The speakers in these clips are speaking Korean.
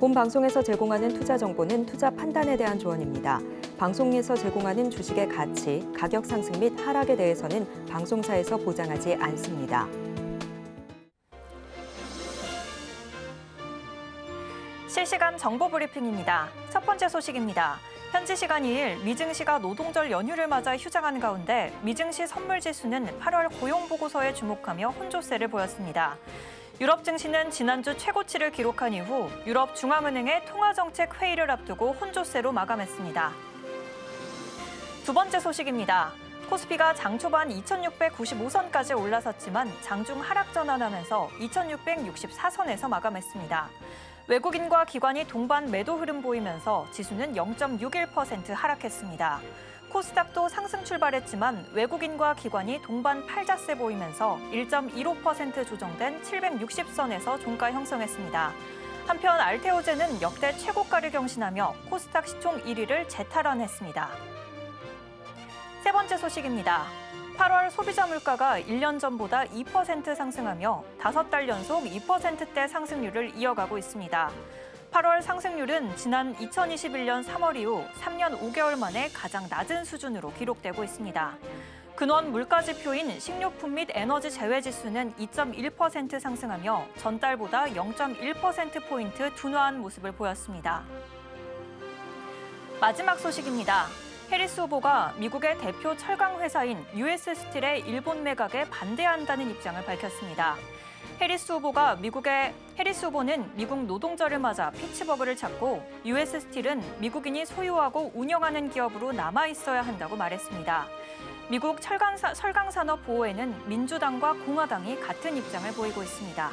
본 방송에서 제공하는 투자 정보는 투자 판단에 대한 조언입니다. 방송에서 제공하는 주식의 가치, 가격 상승 및 하락에 대해서는 방송사에서 보장하지 않습니다. 실시간 정보 브리핑입니다. 첫 번째 소식입니다. 현지 시간 2일 미증시가 노동절 연휴를 맞아 휴장한 가운데 미증시 선물지수는 8월 고용보고서에 주목하며 혼조세를 보였습니다. 유럽 증시는 지난주 최고치를 기록한 이후 유럽 중앙은행의 통화정책 회의를 앞두고 혼조세로 마감했습니다. 두 번째 소식입니다. 코스피가 장 초반 2695선까지 올라섰지만 장중 하락 전환하면서 2664선에서 마감했습니다. 외국인과 기관이 동반 매도 흐름 보이면서 지수는 0.61% 하락했습니다. 코스닥도 상승 출발했지만 외국인과 기관이 동반 팔자세 보이면서 1.15% 조정된 760선에서 종가 형성했습니다. 한편 알테오제는 역대 최고가를 경신하며 코스닥 시총 1위를 재탈환했습니다. 세 번째 소식입니다. 8월 소비자 물가가 1년 전보다 2% 상승하며 5달 연속 2%대 상승률을 이어가고 있습니다. 8월 상승률은 지난 2021년 3월 이후 3년 5개월 만에 가장 낮은 수준으로 기록되고 있습니다. 근원 물가지표인 식료품 및 에너지 제외지수는 2.1% 상승하며 전달보다 0.1%포인트 둔화한 모습을 보였습니다. 마지막 소식입니다. 해리스 후보가 미국의 대표 철강 회사인 US 스틸의 일본 매각에 반대한다는 입장을 밝혔습니다. 해리스 후보는 미국 노동절을 맞아 피츠버그를 찾고 US 스틸은 미국인이 소유하고 운영하는 기업으로 남아 있어야 한다고 말했습니다. 미국 철강산업 보호에는 민주당과 공화당이 같은 입장을 보이고 있습니다.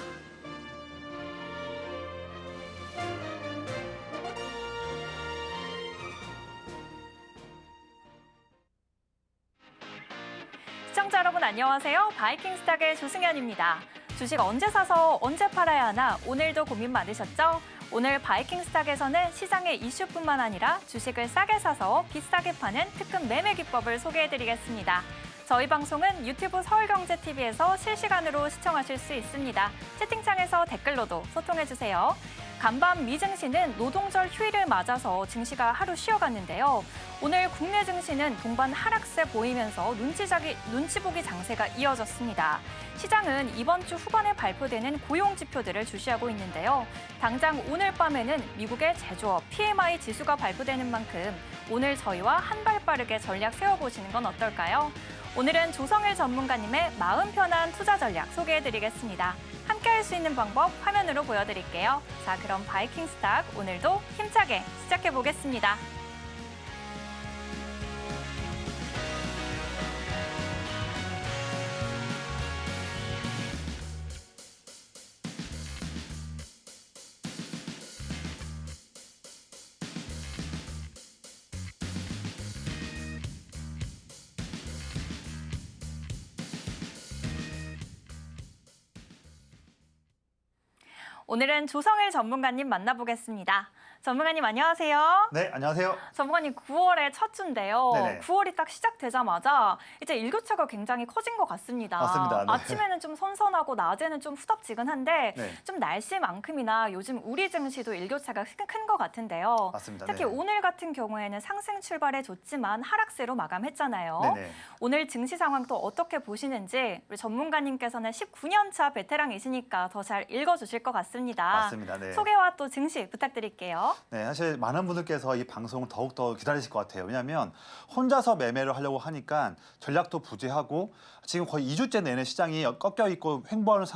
시청자 여러분 안녕하세요. 바이킹스탁의 조승현입니다. 주식 언제 사서 언제 팔아야 하나 오늘도 고민 많으셨죠? 오늘 바이킹스탁에서는 시장의 이슈뿐만 아니라 주식을 싸게 사서 비싸게 파는 특급 매매 기법을 소개해드리겠습니다. 저희 방송은 유튜브 서울경제TV에서 실시간으로 시청하실 수 있습니다. 채팅창에서 댓글로도 소통해주세요. 간밤 미증시는 노동절 휴일을 맞아서 증시가 하루 쉬어갔는데요. 오늘 국내 증시는 동반 하락세 보이면서 눈치 보기 장세가 이어졌습니다. 시장은 이번 주 후반에 발표되는 고용 지표들을 주시하고 있는데요. 당장 오늘 밤에는 미국의 제조업 PMI 지수가 발표되는 만큼 오늘 저희와 한 발 빠르게 전략 세워보시는 건 어떨까요? 오늘은 조성일 전문가님의 마음 편한 투자 전략 소개해드리겠습니다. 함께할 수 있는 방법 화면으로 보여드릴게요. 자, 그럼 바이킹스탁 오늘도 힘차게 시작해보겠습니다. 오늘은 조성일 전문가님 만나보겠습니다. 전문가님 안녕하세요. 네, 안녕하세요. 전문가님 9월의 첫 주인데요. 네네. 9월이 딱 시작되자마자 이제 일교차가 굉장히 커진 것 같습니다. 맞습니다. 네. 아침에는 좀 선선하고 낮에는 좀 후덥지근한데 네. 좀 날씨만큼이나 요즘 우리 증시도 일교차가 큰 것 같은데요. 맞습니다. 특히 네. 오늘 같은 경우에는 상승 출발에 좋지만 하락세로 마감했잖아요. 네네. 오늘 증시 상황 또 어떻게 보시는지 우리 전문가님께서는 19년 차 베테랑이시니까 더 잘 읽어주실 것 같습니다. 맞습니다. 네. 소개와 또 증시 부탁드릴게요. 네, 사실 많은 분들께서 이 방송을 더욱더 기다리실 것 같아요. 왜냐하면 혼자서 매매를 하려고 하니까 전략도 부재하고 지금 거의 2주째 내내 시장이 꺾여 있고 횡보하는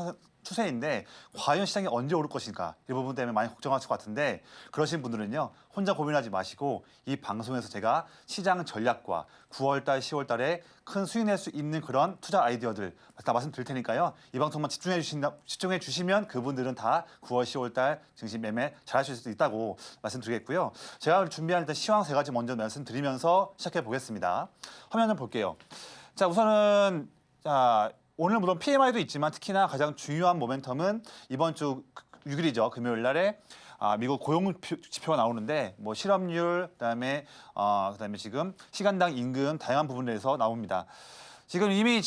추세인데 과연 시장이 언제 오를 것인가 이 부분 때문에 많이 걱정하실 것 같은데 그러신 분들은요 혼자 고민하지 마시고 이 방송에서 제가 시장 전략과 9월달, 10월달에 큰 수익 낼 수 있는 그런 투자 아이디어들 다 말씀드릴 테니까요 이 방송만 집중해 주시면 그분들은 다 9월, 10월달 증시 매매 잘하실 수 있다고 말씀드리겠고요. 제가 준비한 일단 시황 세 가지 먼저 말씀드리면서 시작해 보겠습니다. 화면 좀 볼게요. 자 우선은 오늘 물론 PMI도 있지만 특히나 가장 중요한 모멘텀은 이번 주 6일이죠. 금요일 날에 미국 고용 지표가 나오는데 뭐 실업률 그다음에 지금 시간당 임금 다양한 부분에서 나옵니다. 지금 이미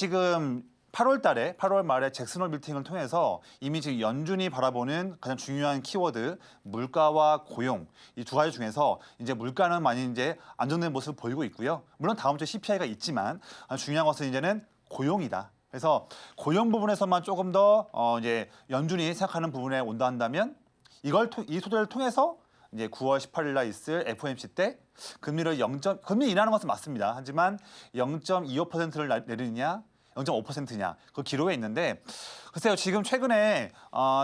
8월 말에 잭슨홀 미팅을 통해서 이미 지금 연준이 바라보는 가장 중요한 키워드 물가와 고용 이 두 가지 중에서 이제 물가는 많이 이제 안정된 모습을 보이고 있고요. 물론 다음 주에 CPI가 있지만 중요한 것은 이제는 고용이다. 그래서 고용 부분에서만 조금 더 이제 연준이 생각하는 부분에 온다 한다면 이 소재를 통해서 이제 9월 18일 날 있을 FOMC 때 금리 인하하는 것은 맞습니다. 하지만 0.25%를 내리느냐 0.5%냐 그 기로에 있는데 글쎄요 지금 최근에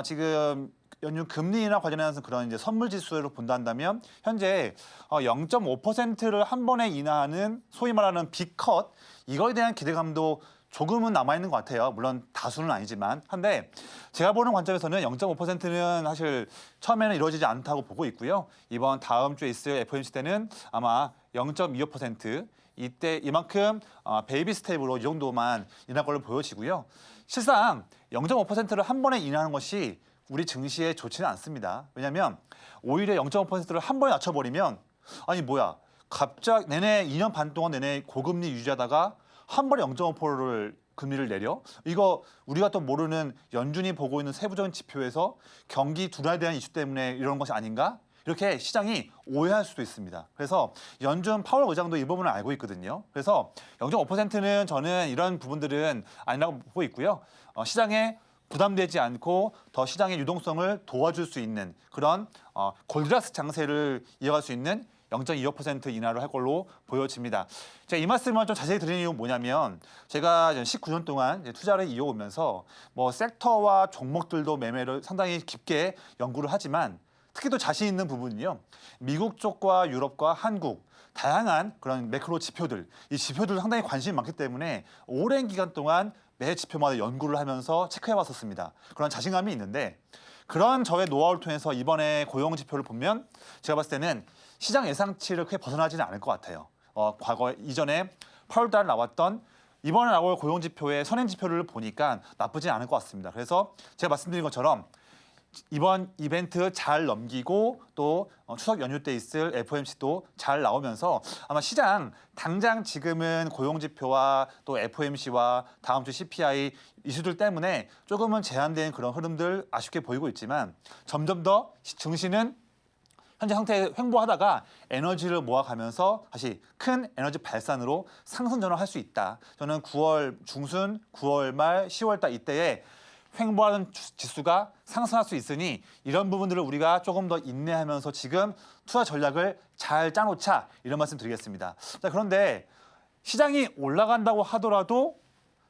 지금 연준 금리 인하 관련해서 그런 이제 선물 지수를 본다 한다면 현재 0.5%를 한 번에 인하하는 소위 말하는 빅컷 이거에 대한 기대감도 조금은 남아있는 것 같아요. 물론 다수는 아니지만. 한데 제가 보는 관점에서는 0.5%는 사실 처음에는 이루어지지 않다고 보고 있고요. 이번 다음 주에 있을 FOMC 때는 아마 0.25% 이때 이만큼 베이비 스텝으로 이 정도만 인할 걸로 보여지고요. 실상 0.5%를 한 번에 인하하는 것이 우리 증시에 좋지는 않습니다. 왜냐하면 오히려 0.5%를 한 번에 낮춰버리면 아니 뭐야 갑자기 내내 2년 반 동안 내내 고금리 유지하다가 한 번에 0.5%를 금리를 내려? 이거 우리가 또 모르는 연준이 보고 있는 세부적인 지표에서 경기 둔화에 대한 이슈 때문에 이런 것이 아닌가? 이렇게 시장이 오해할 수도 있습니다. 그래서 연준 파월 의장도 이 부분을 알고 있거든요. 그래서 0.5%는 저는 이런 부분들은 아니라고 보고 있고요. 시장에 부담되지 않고 더 시장의 유동성을 도와줄 수 있는 그런 골드락스 장세를 이어갈 수 있는 0.25% 인하를 할 걸로 보여집니다. 제가 이 말씀을 좀 자세히 드리는 이유는 뭐냐면 제가 19년 동안 투자를 이어오면서 뭐 섹터와 종목들도 매매를 상당히 깊게 연구를 하지만 특히 또 자신 있는 부분은요. 미국 쪽과 유럽과 한국 다양한 그런 매크로 지표들 이 지표들 상당히 관심이 많기 때문에 오랜 기간 동안 매 지표마다 연구를 하면서 체크해 왔었습니다. 그런 자신감이 있는데 그런 저의 노하우를 통해서 이번에 고용 지표를 보면 제가 봤을 때는 시장 예상치를 크게 벗어나지는 않을 것 같아요. 과거 이전에 8월 달 나왔던 이번에 나올 고용 지표의 선행 지표를 보니까 나쁘지 않을 것 같습니다. 그래서 제가 말씀드린 것처럼 이번 이벤트 잘 넘기고 또 추석 연휴 때 있을 FOMC도 잘 나오면서 아마 시장 당장 지금은 고용 지표와 또 FOMC와 다음 주 CPI 이슈들 때문에 조금은 제한된 그런 흐름들 아쉽게 보이고 있지만 점점 더 증시는 현재 상태에 횡보하다가 에너지를 모아가면서 다시 큰 에너지 발산으로 상승 전환할 수 있다. 저는 9월 중순, 9월 말, 10월 달 이때에 횡보하는 지수가 상승할 수 있으니 이런 부분들을 우리가 조금 더 인내하면서 지금 투자 전략을 잘 짜놓자 이런 말씀 드리겠습니다. 자, 그런데 시장이 올라간다고 하더라도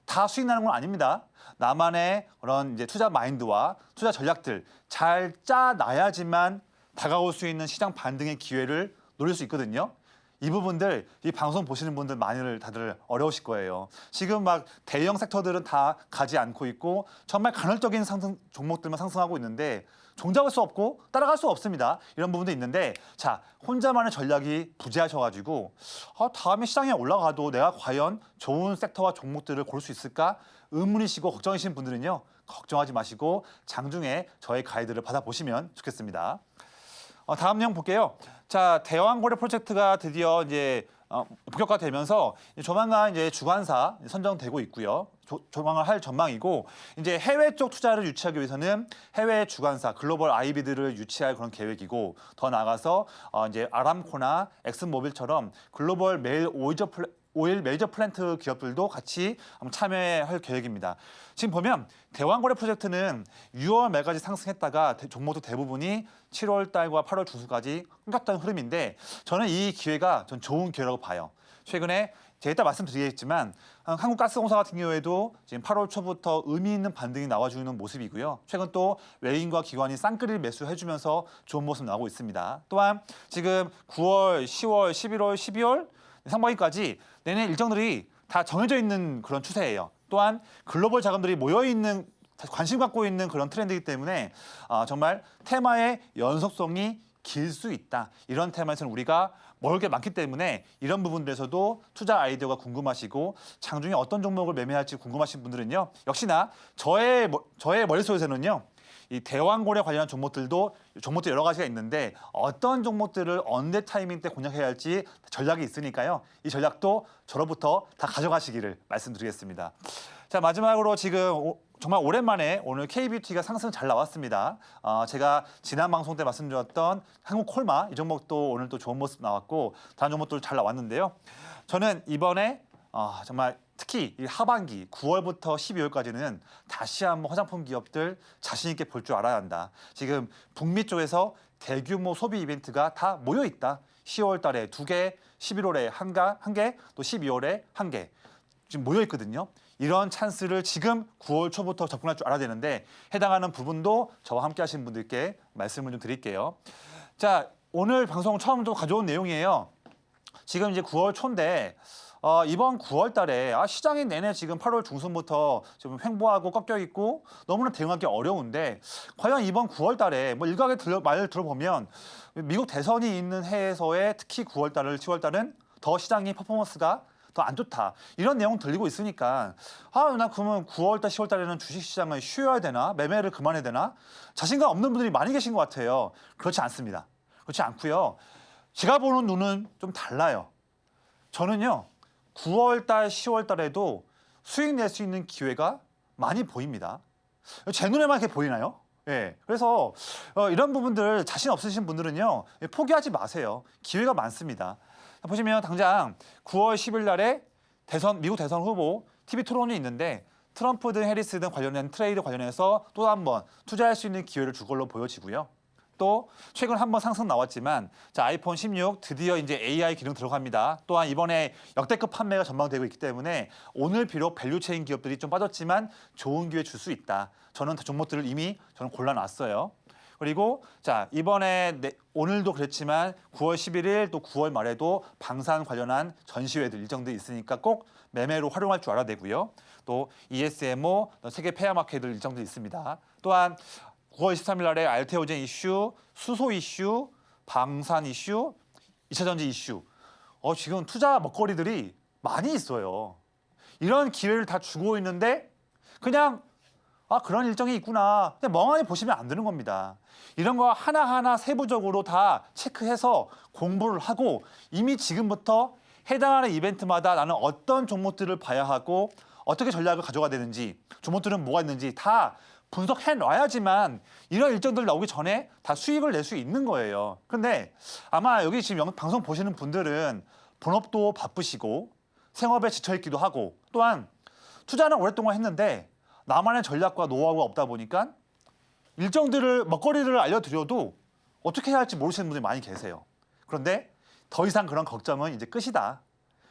다 수익 나는 건 아닙니다. 나만의 그런 이제 투자 마인드와 투자 전략들 잘 짜놔야지만 다가올 수 있는 시장 반등의 기회를 노릴 수 있거든요. 이 부분들, 이 방송 보시는 분들 많이들 다들 어려우실 거예요. 지금 막 대형 섹터들은 다 가지 않고 있고 정말 간헐적인 상승 종목들만 상승하고 있는데 종잡을 수 없고 따라갈 수 없습니다. 이런 부분도 있는데 자 혼자만의 전략이 부재하셔가지고 다음에 시장에 올라가도 내가 과연 좋은 섹터와 종목들을 고를 수 있을까 의문이시고 걱정이신 분들은요. 걱정하지 마시고 장중에 저의 가이드를 받아보시면 좋겠습니다. 다음 내용 볼게요. 자, 대왕거래 프로젝트가 드디어 이제 본격화되면서 조만간 이제 주관사 선정되고 있고요. 조만간 할 전망이고 이제 해외 쪽 투자를 유치하기 위해서는 해외 주관사 글로벌 IB들을 유치할 그런 계획이고 더 나아가서 이제 아람코나 엑슨모빌처럼 글로벌 오일 메이저 플랜트 기업들도 같이 참여할 계획입니다. 지금 보면 대왕거래 프로젝트는 6월 말까지 상승했다가 종목도 대부분이 7월 달과 8월 중순까지 끊겼던 흐름인데 저는 이 기회가 전 좋은 기회라고 봐요. 최근에 제가 이따 말씀드리겠지만 한국가스공사 같은 경우에도 지금 8월 초부터 의미 있는 반등이 나와주는 모습이고요. 최근 또 외인과 기관이 쌍끌이를 매수해주면서 좋은 모습 나오고 있습니다. 또한 지금 9월, 10월, 11월, 12월 상반기까지 내내 일정들이 다 정해져 있는 그런 추세예요. 또한 글로벌 자금들이 모여있는 관심 갖고 있는 그런 트렌드이기 때문에 정말 테마의 연속성이 길 수 있다. 이런 테마에서는 우리가 먹을 게 많기 때문에 이런 부분들에서도 투자 아이디어가 궁금하시고 장중에 어떤 종목을 매매할지 궁금하신 분들은요. 역시나 저의 머릿속에서는요. 이 대왕고래 관련한 종목들 여러 가지가 있는데 어떤 종목들을 언제 타이밍 때 공략해야 할지 전략이 있으니까요. 이 전략도 저로부터 다 가져가시기를 말씀드리겠습니다. 자, 마지막으로 지금 정말 오랜만에 오늘 K뷰티가 상승 잘 나왔습니다. 제가 지난 방송 때 말씀드렸던 한국콜마 이 종목도 오늘 또 좋은 모습 나왔고 다른 종목도 잘 나왔는데요. 저는 이번에 정말 특히 이 하반기 9월부터 12월까지는 다시 한번 화장품 기업들 자신 있게 볼 줄 알아야 한다. 지금 북미 쪽에서 대규모 소비 이벤트가 다 모여 있다. 10월 달에 2개, 11월에 1개, 또 12월에 1개 지금 모여 있거든요. 이런 찬스를 지금 9월 초부터 접근할 줄 알아야 되는데 해당하는 부분도 저와 함께 하신 분들께 말씀을 좀 드릴게요. 자, 오늘 방송 처음으로 가져온 내용이에요. 지금 이제 9월 초인데 이번 9월 달에 시장이 내내 지금 8월 중순부터 좀 횡보하고 꺾여 있고 너무나 대응하기 어려운데 과연 이번 9월 달에 뭐 일각의 말을 들어보면 미국 대선이 있는 해에서의 특히 9월 달을 10월 달은 더 시장이 퍼포먼스가 더 안 좋다. 이런 내용 들리고 있으니까 나 그러면 9월 달, 10월 달에는 주식시장을 쉬어야 되나? 매매를 그만해야 되나? 자신감 없는 분들이 많이 계신 것 같아요. 그렇지 않습니다. 그렇지 않고요. 제가 보는 눈은 좀 달라요. 저는요. 9월 달, 10월 달에도 수익 낼 수 있는 기회가 많이 보입니다. 제 눈에만 이렇게 보이나요? 예. 그래서 이런 부분들 자신 없으신 분들은요. 포기하지 마세요. 기회가 많습니다. 보시면 당장 9월 10일 날에 미국 대선 후보 TV 토론이 있는데 트럼프든 해리스든 관련된 트레이드 관련해서 또 한 번 투자할 수 있는 기회를 줄 걸로 보여지고요. 또 최근 한번 상승 나왔지만 아이폰 16 드디어 이제 AI 기능 들어갑니다. 또한 이번에 역대급 판매가 전망되고 있기 때문에 오늘 비록 밸류체인 기업들이 좀 빠졌지만 좋은 기회 줄 수 있다. 저는 종목들을 이미 골라놨어요. 그리고 이번에 오늘도 그랬지만 9월 11일 또 9월 말에도 방산 관련한 전시회들 일정들이 있으니까 꼭 매매로 활용할 줄 알아야 되고요. 또 ESMO, 세계 폐화 마켓들 일정들이 있습니다. 또한 9월 13일 날에 알테오젠 이슈, 수소 이슈, 방산 이슈, 2차 전지 이슈. 지금 투자 먹거리들이 많이 있어요. 이런 기회를 다 주고 있는데 그냥 그런 일정이 있구나. 그냥 멍하니 보시면 안 되는 겁니다. 이런 거 하나하나 세부적으로 다 체크해서 공부를 하고 이미 지금부터 해당하는 이벤트마다 나는 어떤 종목들을 봐야 하고 어떻게 전략을 가져가야 되는지 종목들은 뭐가 있는지 다 분석해 놔야지만 이런 일정들 나오기 전에 다 수익을 낼 수 있는 거예요. 그런데 아마 여기 지금 방송 보시는 분들은 본업도 바쁘시고 생업에 지쳐있기도 하고 또한 투자는 오랫동안 했는데 나만의 전략과 노하우가 없다 보니까 일정들을 먹거리를 알려드려도 어떻게 해야 할지 모르시는 분들이 많이 계세요. 그런데 더 이상 그런 걱정은 이제 끝이다.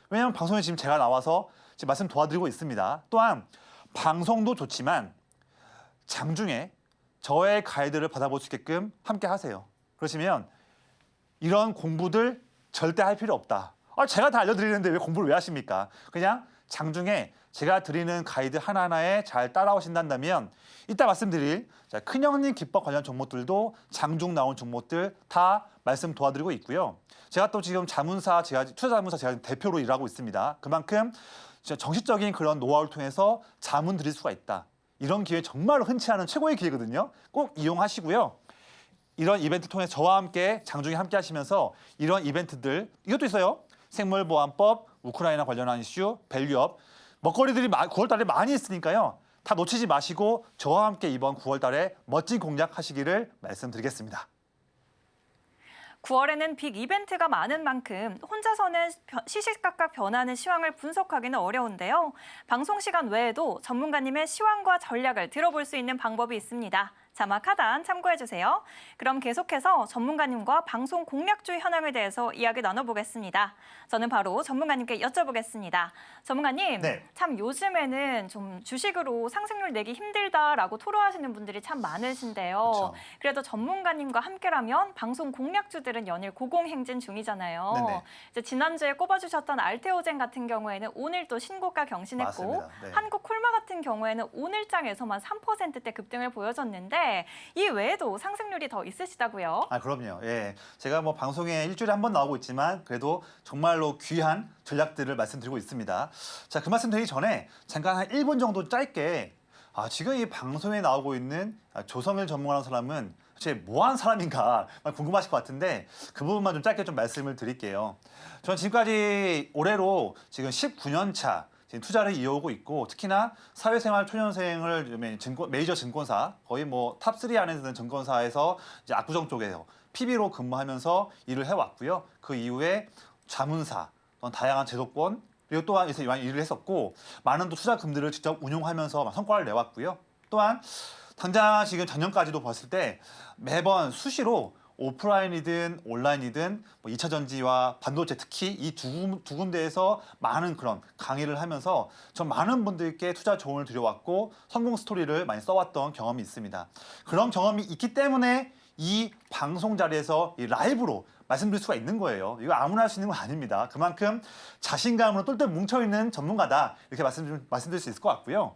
왜냐하면 방송에 지금 제가 나와서 지금 말씀 도와드리고 있습니다. 또한 방송도 좋지만 장중에 저의 가이드를 받아볼 수 있게끔 함께 하세요. 그러시면 이런 공부들 절대 할 필요 없다. 제가 다 알려드리는데 왜 공부를 왜 하십니까? 그냥 장중에 제가 드리는 가이드 하나하나에 잘 따라오신다면 이따 말씀드릴 큰형님 기법 관련 종목들도 장중 나온 종목들 다 말씀 도와드리고 있고요. 제가 또 지금 투자자문사 제가 대표로 일하고 있습니다. 그만큼 정식적인 그런 노하우를 통해서 자문 드릴 수가 있다. 이런 기회 정말로 흔치 않은 최고의 기회거든요. 꼭 이용하시고요. 이런 이벤트 통해서 저와 함께 장중에 함께 하시면서 이런 이벤트들 이것도 있어요. 생물보안법, 우크라이나 관련한 이슈, 밸류업 먹거리들이 9월 달에 많이 있으니까요. 다 놓치지 마시고 저와 함께 이번 9월 달에 멋진 공략 하시기를 말씀드리겠습니다. 9월에는 빅 이벤트가 많은 만큼 혼자서는 시시각각 변하는 시황을 분석하기는 어려운데요. 방송 시간 외에도 전문가님의 시황과 전략을 들어볼 수 있는 방법이 있습니다. 자막 하단 참고해주세요. 그럼 계속해서 전문가님과 방송 공략주 현황에 대해서 이야기 나눠보겠습니다. 저는 바로 전문가님께 여쭤보겠습니다. 전문가님, 네. 참 요즘에는 좀 주식으로 상승률 내기 힘들다라고 토로하시는 분들이 참 많으신데요. 그렇죠. 그래도 전문가님과 함께라면 방송 공략주들은 연일 고공행진 중이잖아요. 네네. 이제 지난주에 꼽아주셨던 알테오젠 같은 경우에는 오늘 또 신고가 경신했고 맞습니다. 네. 한국콜마 같은 경우에는 오늘장에서만 3%대 급등을 보여줬는데 이 외에도 상승률이 더 있으시다고요? 그럼요. 예. 제가 뭐 방송에 일주일에 한 번 나오고 있지만 그래도 정말로 귀한 전략들을 말씀드리고 있습니다. 자, 그 말씀 드리기 전에 잠깐 한 1분 정도 짧게 지금 이 방송에 나오고 있는 조성일 전문가라는 사람은 도대체 뭐한 사람인가 궁금하실 것 같은데 그 부분만 좀 짧게 좀 말씀을 드릴게요. 저는 지금까지 올해로 지금 19년 차 지금 투자를 이어오고 있고 특히나 사회생활 초년생을 메이저 증권사 거의 뭐 탑3 안에 드는 증권사에서 이제 압구정 쪽에서 PB로 근무하면서 일을 해왔고요. 그 이후에 자문사, 또는 다양한 제도권 그리고 또한 많이 일을 했었고 많은 또 투자금들을 직접 운용하면서 성과를 내왔고요. 또한 당장 지금 작년까지도 봤을 때 매번 수시로 오프라인이든 온라인이든 뭐 2차 전지와 반도체 특히 이 두 군데에서 많은 그런 강의를 하면서 전 많은 분들께 투자 조언을 드려왔고 성공 스토리를 많이 써왔던 경험이 있습니다. 그런 경험이 있기 때문에 이 방송 자리에서 이 라이브로 말씀드릴 수가 있는 거예요. 이거 아무나 할 수 있는 건 아닙니다. 그만큼 자신감으로 똘똘 뭉쳐있는 전문가다 이렇게 말씀드릴 수 있을 것 같고요.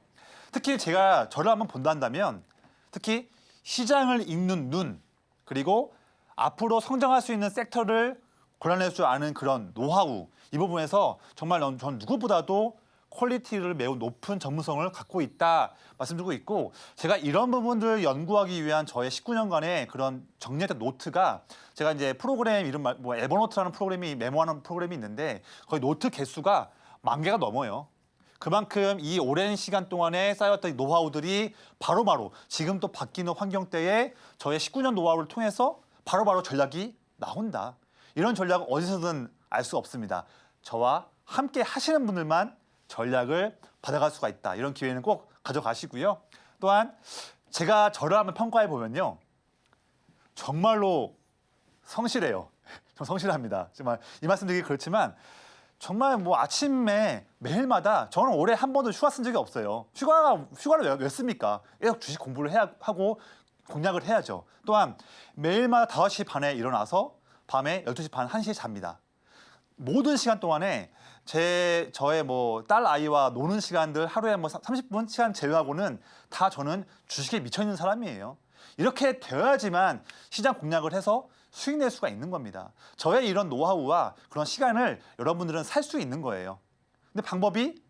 특히 제가 저를 한번 본다 한다면 특히 시장을 읽는 눈 그리고 앞으로 성장할 수 있는 섹터를 골라낼 줄 아는 그런 노하우 이 부분에서 정말 전 누구보다도 퀄리티를 매우 높은 전문성을 갖고 있다 말씀드리고 있고 제가 이런 부분들을 연구하기 위한 저의 19년간의 그런 정리했던 노트가 제가 이제 프로그램 이름 뭐 에버노트라는 프로그램이 메모하는 프로그램이 있는데 거의 노트 개수가 10,000개가 넘어요. 그만큼 이 오랜 시간 동안에 쌓였던 이 노하우들이 바로바로 지금 또 바뀌는 환경대에 저의 19년 노하우를 통해서 바로바로 전략이 나온다. 이런 전략은 어디서든 알 수 없습니다. 저와 함께 하시는 분들만 전략을 받아갈 수가 있다. 이런 기회는 꼭 가져가시고요. 또한 제가 저를 한번 평가해 보면요. 정말로 성실해요. 좀 성실합니다. 정말 이 말씀 드리기 그렇지만 정말 뭐 아침에 매일마다 저는 올해 한 번도 휴가 쓴 적이 없어요. 휴가를 왜 씁니까? 계속 주식 공부를 해야 하고 공략을 해야죠. 또한 매일마다 5시 반에 일어나서 밤에 12시 반, 1시에 잡니다. 모든 시간 동안에 저의 뭐 딸 아이와 노는 시간들 하루에 뭐 30분 시간 제외하고는 다 저는 주식에 미쳐 있는 사람이에요. 이렇게 되어야지만 시장 공략을 해서 수익 낼 수가 있는 겁니다. 저의 이런 노하우와 그런 시간을 여러분들은 살 수 있는 거예요. 근데 방법이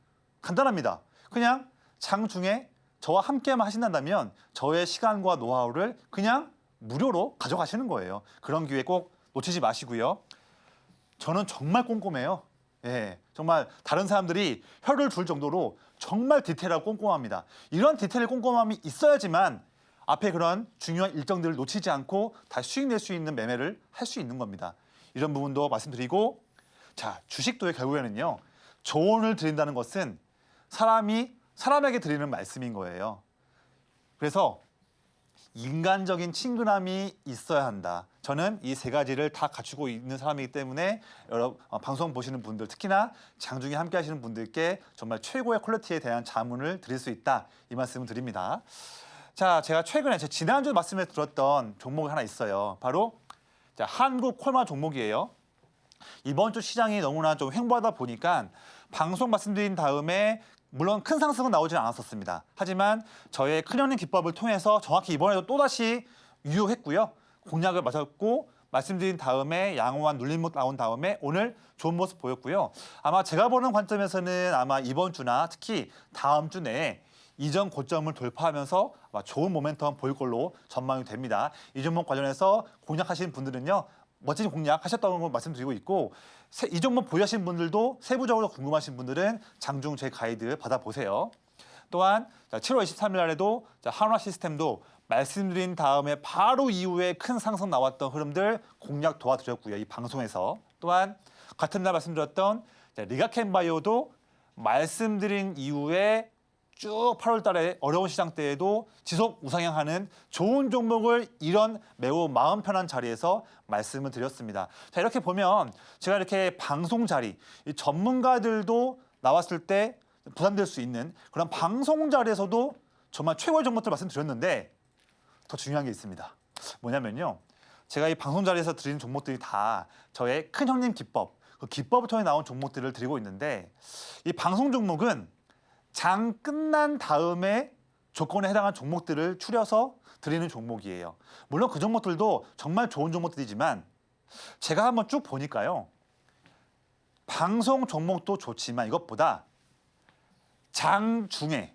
간단합니다. 그냥 장중에 저와 함께만 하신다면 저의 시간과 노하우를 그냥 무료로 가져가시는 거예요. 그런 기회 꼭 놓치지 마시고요. 저는 정말 꼼꼼해요. 예, 정말 다른 사람들이 혀를 둘 정도로 정말 디테일하고 꼼꼼합니다. 이런 디테일 꼼꼼함이 있어야지만 앞에 그런 중요한 일정들을 놓치지 않고 다시 수익 낼 수 있는 매매를 할 수 있는 겁니다. 이런 부분도 말씀드리고 자, 주식도 결국에는요. 조언을 드린다는 것은 사람에게 드리는 말씀인 거예요. 그래서 인간적인 친근함이 있어야 한다. 저는 이 세 가지를 다 갖추고 있는 사람이기 때문에 방송 보시는 분들 특히나 장중에 함께 하시는 분들께 정말 최고의 퀄리티에 대한 자문을 드릴 수 있다. 이 말씀을 드립니다. 자, 제가 최근에 지난주 말씀에 들었던 종목이 하나 있어요. 바로 한국 콜마 종목이에요. 이번 주 시장이 너무나 좀 횡보하다 보니까 방송 말씀드린 다음에 물론 큰 상승은 나오지 않았었습니다. 하지만 저의 큰형님 기법을 통해서 정확히 이번에도 또다시 유효했고요. 공략을 맞았고 말씀드린 다음에 양호한 눌림목 나온 다음에 오늘 좋은 모습 보였고요. 아마 제가 보는 관점에서는 아마 이번 주나 특히 다음 주 내에 이전 고점을 돌파하면서 아마 좋은 모멘텀 보일 걸로 전망이 됩니다. 이 종목 관련해서 공략하신 분들은요. 멋진 공략하셨다는 걸 말씀드리고 있고 이 종목 보유하신 분들도 세부적으로 궁금하신 분들은 장중 제 가이드 받아보세요. 또한 7월 23일 날에도 한화 시스템도 말씀드린 다음에 바로 이후에 큰 상승 나왔던 흐름들 공략 도와드렸고요. 이 방송에서. 또한 같은 날 말씀드렸던 리가켄바이오도 말씀드린 이후에 쭉 8월 달에 어려운 시장 때에도 지속 우상향하는 좋은 종목을 이런 매우 마음 편한 자리에서 말씀을 드렸습니다. 자, 이렇게 보면 제가 이렇게 방송 자리, 이 전문가들도 나왔을 때 부담될 수 있는 그런 방송 자리에서도 정말 최고의 정보들 말씀드렸는데 더 중요한 게 있습니다. 뭐냐면요. 제가 이 방송 자리에서 드리는 종목들이 다 저의 큰 형님 기법, 그 기법을 통해 나온 종목들을 드리고 있는데 이 방송 종목은 장 끝난 다음에 조건에 해당한 종목들을 추려서 드리는 종목이에요. 물론 그 종목들도 정말 좋은 종목들이지만 제가 한번 쭉 보니까요. 방송 종목도 좋지만 이것보다 장 중에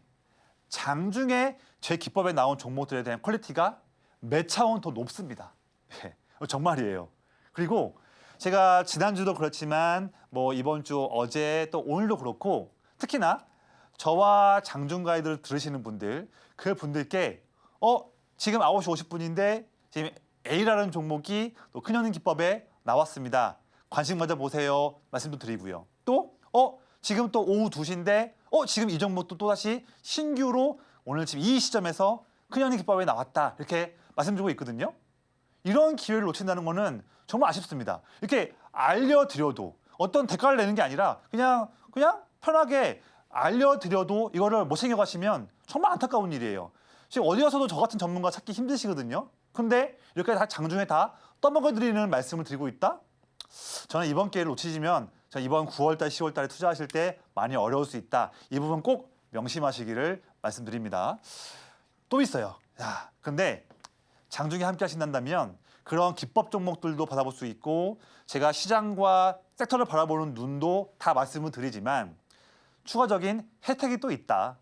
장중에 제 기법에 나온 종목들에 대한 퀄리티가 몇 차원 더 높습니다. 예, 정말이에요. 그리고 제가 지난주도 그렇지만 뭐 이번 주 어제 또 오늘도 그렇고 특히나 저와 장중 가이드를 들으시는 분들 그 분들께 지금 9시 50분인데 지금 A라는 종목이 또 큰형님 기법에 나왔습니다. 관심 가져 보세요. 말씀도 드리고요. 또 지금 또 오후 2시인데 지금 이 종목도 또다시 신규로 오늘 지금 이 시점에서 큰형님 기법에 나왔다. 이렇게 말씀드리고 있거든요. 이런 기회를 놓친다는 거는 정말 아쉽습니다. 이렇게 알려드려도 어떤 대가를 내는 게 아니라 그냥 편하게 알려드려도 이거를 못 챙겨가시면 정말 안타까운 일이에요. 지금 어디 가서도 저 같은 전문가 찾기 힘드시거든요. 근데 이렇게 다 장중에 다 떠먹어드리는 말씀을 드리고 있다? 저는 이번 기회를 놓치시면 이번 9월달, 10월달에 투자하실 때 많이 어려울 수 있다. 이 부분 꼭 명심하시기를 말씀드립니다. 또 있어요. 근데 장중에 함께 하신다면 그런 기법 종목들도 받아볼 수 있고 제가 시장과 섹터를 바라보는 눈도 다 말씀을 드리지만 추가적인 혜택이 또 있다.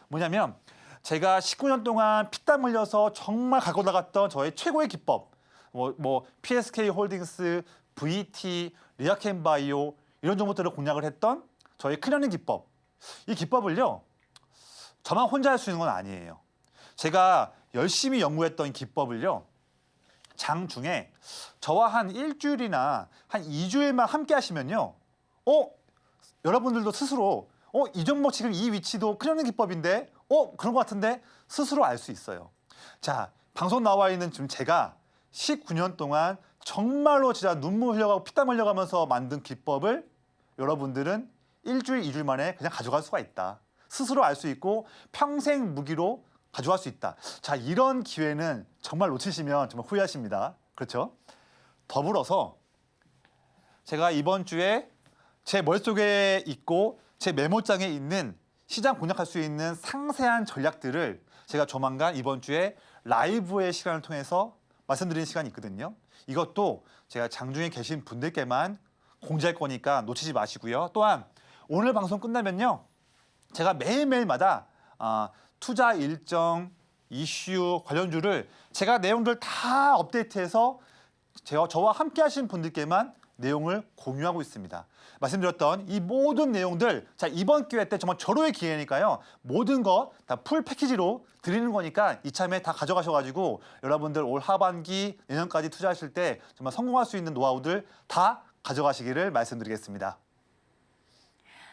뭐냐면 제가 19년 동안 피땀 흘려서 정말 갖고 나갔던 저의 최고의 기법 뭐 PSK 홀딩스, VT, 리아켄바이오 이런 종목들을 공략을 했던 저의 큰형님 기법. 이 기법을요. 저만 혼자 할 수 있는 건 아니에요. 제가 열심히 연구했던 기법을요. 장중에 저와 한 일주일이나 한 2주일만 함께 하시면요. 여러분들도 스스로 이 종목 지금 이 위치도 큰형님 기법인데 그런 것 같은데 스스로 알 수 있어요. 자, 방송 나와 있는 지금 제가 19년 동안 정말로 진짜 눈물 흘려가고 피땀 흘려가면서 만든 기법을 여러분들은 일주일, 2주일 만에 그냥 가져갈 수가 있다. 스스로 알 수 있고 평생 무기로 가져갈 수 있다. 자, 이런 기회는 정말 놓치시면 정말 후회하십니다. 그렇죠? 더불어서 제가 이번 주에 제 머릿속에 있고 제 메모장에 있는 시장 공략할 수 있는 상세한 전략들을 제가 조만간 이번 주에 라이브의 시간을 통해서 말씀드리는 시간이 있거든요. 이것도 제가 장중에 계신 분들께만 공지할 거니까 놓치지 마시고요. 또한 오늘 방송 끝나면요. 제가 매일매일마다 투자 일정, 이슈, 관련주를 제가 내용들 다 업데이트해서 저와 함께 하신 분들께만 내용을 공유하고 있습니다. 말씀드렸던 이 모든 내용들 자 이번 기회 때 정말 절호의 기회니까요. 모든 거 다 풀 패키지로 드리는 거니까 이참에 다 가져가셔가지고 여러분들 올 하반기 내년까지 투자하실 때 정말 성공할 수 있는 노하우들 다 가져가시기를 말씀드리겠습니다.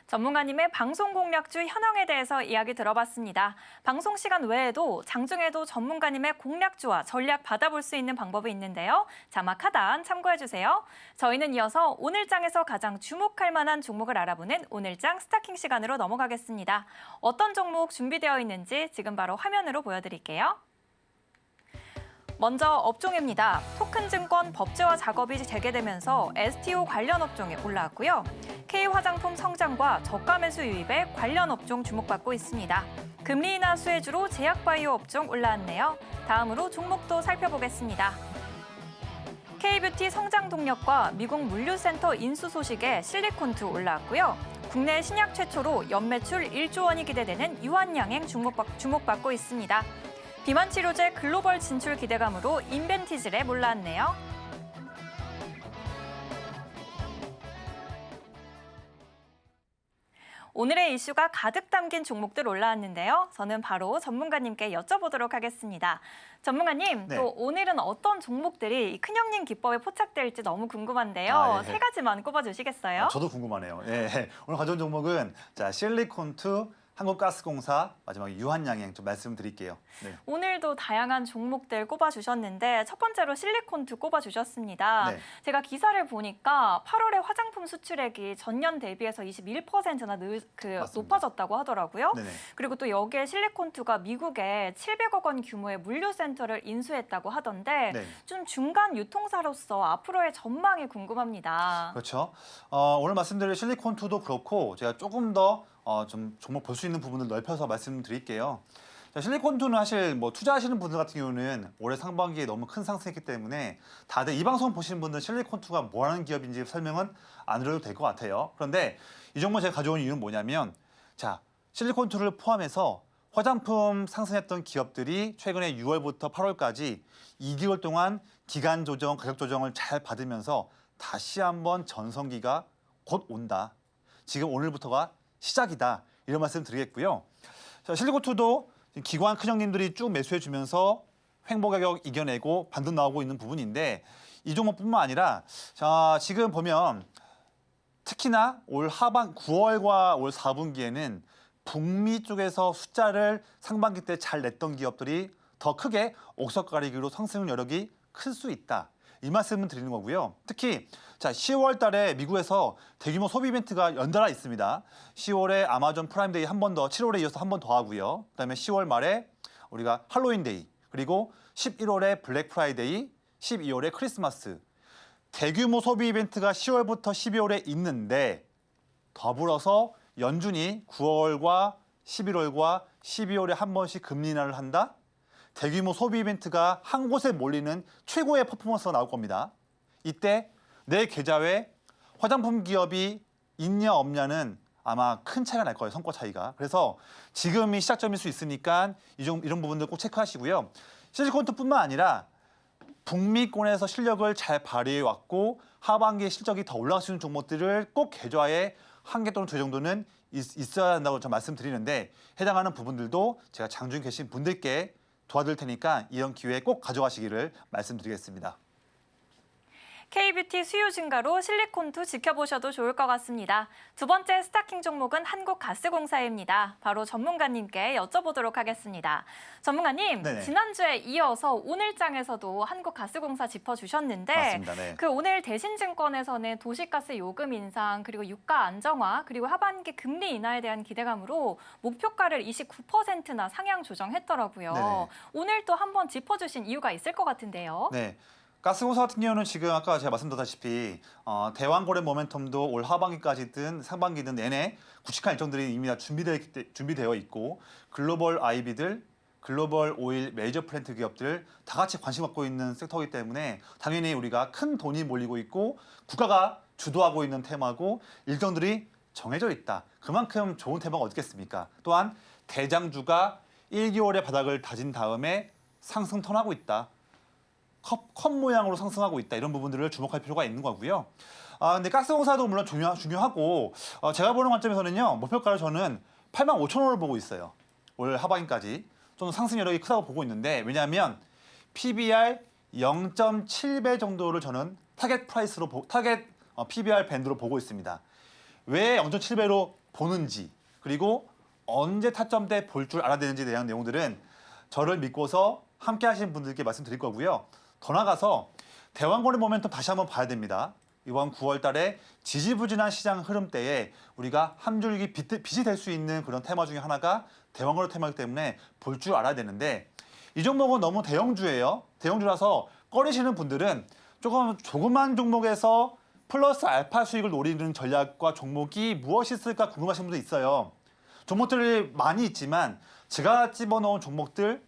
전문가님의 방송 공략주 현황에 대해서 이야기 들어봤습니다. 방송 시간 외에도 장중에도 전문가님의 공략주와 전략 받아볼 수 있는 방법이 있는데요. 자막 하단 참고해주세요. 저희는 이어서 오늘장에서 가장 주목할 만한 종목을 알아보는 오늘장 스타킹 시간으로 넘어가겠습니다. 어떤 종목 준비되어 있는지 지금 바로 화면으로 보여드릴게요. 먼저 업종입니다. 토큰증권 법제화 작업이 재개되면서 STO 관련 업종에 올라왔고요. K화장품 성장과 저가 매수 유입에 관련 업종 주목받고 있습니다. 금리 인하 수혜주로 제약바이오 업종 올라왔네요. 다음으로 종목도 살펴보겠습니다. K뷰티 성장 동력과 미국 물류센터 인수 소식에 실리콘투 올라왔고요. 국내 신약 최초로 연매출 1조 원이 기대되는 유한양행 주목받고 있습니다. 비만 치료제 글로벌 진출 기대감으로 인벤티질에 몰랐네요. 오늘의 이슈가 가득 담긴 종목들 올라왔는데요. 저는 바로 전문가님께 여쭤보도록 하겠습니다. 전문가님, 네. 또 오늘은 어떤 종목들이 이 큰형님 기법에 포착될지 너무 궁금한데요. 네. 세 가지만 꼽아주시겠어요? 저도 궁금하네요. 예. 오늘 가져온 종목은 실리콘투, 한국가스공사, 마지막에 유한양행 좀 말씀드릴게요. 네. 오늘도 다양한 종목들 꼽아주셨는데 첫 번째로 실리콘투 꼽아주셨습니다. 네. 제가 기사를 보니까 8월에 화장품 수출액이 전년 대비해서 21%나 높아졌다고 하더라고요. 네네. 그리고 또 여기에 실리콘투가 미국에 700억 원 규모의 물류센터를 인수했다고 하던데 네. 좀 중간 유통사로서 앞으로의 전망이 궁금합니다. 그렇죠. 오늘 말씀드릴 실리콘투도 그렇고 제가 조금 더 좀 종목 볼 수 있는 부분을 넓혀서 말씀드릴게요. 자, 실리콘투는 사실 뭐 투자하시는 분들 같은 경우는 올해 상반기에 너무 큰 상승했기 때문에 다들 이 방송 보시는 분들 실리콘투가 뭐 하는 기업인지 설명은 안 드려도 될 것 같아요. 그런데 이 종목 제가 가져온 이유는 뭐냐면 자, 실리콘투를 포함해서 화장품 상승했던 기업들이 최근에 6월부터 8월까지 2개월 동안 기간 조정, 가격 조정을 잘 받으면서 다시 한번 전성기가 곧 온다. 지금 오늘부터가 시작이다. 이런 말씀 드리겠고요. 자, 실리콘투도 기관 큰형님들이 쭉 매수해주면서 횡보 가격 이겨내고 반등 나오고 있는 부분인데 이 종목뿐만 아니라 자, 지금 보면 특히나 올 하반 9월과 올 4분기에는 북미 쪽에서 숫자를 상반기 때 잘 냈던 기업들이 더 크게 옥석가리기로 상승 여력이 클 수 있다. 이 말씀을 드리는 거고요. 특히 자 10월 달에 미국에서 대규모 소비 이벤트가 연달아 있습니다. 10월에 아마존 프라임데이 한 번 더, 7월에 이어서 한 번 더 하고요. 그다음에 10월 말에 우리가 할로윈데이, 그리고 11월에 블랙 프라이데이, 12월에 크리스마스. 대규모 소비 이벤트가 10월부터 12월에 있는데 더불어서 연준이 9월과 11월과 12월에 한 번씩 금리 인하를 한다? 대규모 소비 이벤트가 한 곳에 몰리는 최고의 퍼포먼스가 나올 겁니다. 이때 내 계좌에 화장품 기업이 있냐 없냐는 아마 큰 차이가 날 거예요. 성과 차이가. 그래서 지금이 시작점일 수 있으니까 이런 부분들 꼭 체크하시고요. 실리콘투뿐만 아니라 북미권에서 실력을 잘 발휘해왔고 하반기에 실적이 더 올라갈 수 있는 종목들을 꼭 계좌에 한 개 또는 두 개 정도는 있어야 한다고 좀 말씀드리는데 해당하는 부분들도 제가 장중에 계신 분들께 도와드릴 테니까 이런 기회에 꼭 가져가시기를 말씀드리겠습니다. K뷰티 수요 증가로 실리콘투 지켜보셔도 좋을 것 같습니다. 두 번째 스타킹 종목은 한국가스공사입니다. 바로 전문가님께 여쭤보도록 하겠습니다. 전문가님, 네네. 지난주에 이어서 오늘장에서도 한국가스공사 짚어주셨는데 맞습니다. 네. 그 오늘 대신증권에서는 도시가스 요금 인상, 그리고 유가 안정화, 그리고 하반기 금리 인하에 대한 기대감으로 목표가를 29%나 상향 조정했더라고요. 네네. 오늘 또 한번 짚어주신 이유가 있을 것 같은데요. 네. 가스공사 같은 경우는 지금 아까 제가 말씀드렸다시피 대왕거래 모멘텀도 올 하반기까지든 상반기든 내내 굵직한 일정들이 이미 다 준비되어 있고 글로벌 IB들, 글로벌 오일 메이저 플랜트 기업들 다 같이 관심 갖고 있는 섹터이기 때문에 당연히 우리가 큰 돈이 몰리고 있고 국가가 주도하고 있는 테마고 일정들이 정해져 있다. 그만큼 좋은 테마가 어딨겠습니까? 또한 대장주가 1개월의 바닥을 다진 다음에 상승 턴하고 있다. 컵 모양으로 상승하고 있다. 이런 부분들을 주목할 필요가 있는 거고요. 근데 가스공사도 물론 중요하고 제가 보는 관점에서는요. 목표가를 저는 85,000원을 보고 있어요. 올 하반기까지. 저는 상승 여력이 크다고 보고 있는데 왜냐하면 PBR 0.7배 정도를 저는 타겟 PBR 밴드로 보고 있습니다. 왜 0.7배로 보는지 그리고 언제 타점대 볼 줄 알아야 되는지에 대한 내용들은 저를 믿고서 함께 하시는 분들께 말씀드릴 거고요. 더 나가서 대왕거래 모멘텀 다시 한번 봐야 됩니다. 이번 9월 달에 지지부진한 시장 흐름 때에 우리가 한 줄기 빛이 될 수 있는 그런 테마 중에 하나가 대왕거래 테마이기 때문에 볼 줄 알아야 되는데 이 종목은 너무 대형주예요. 대형주라서 꺼리시는 분들은 조그만 종목에서 플러스 알파 수익을 노리는 전략과 종목이 무엇이 있을까 궁금하신 분도 있어요. 종목들이 많이 있지만 제가 집어넣은 종목들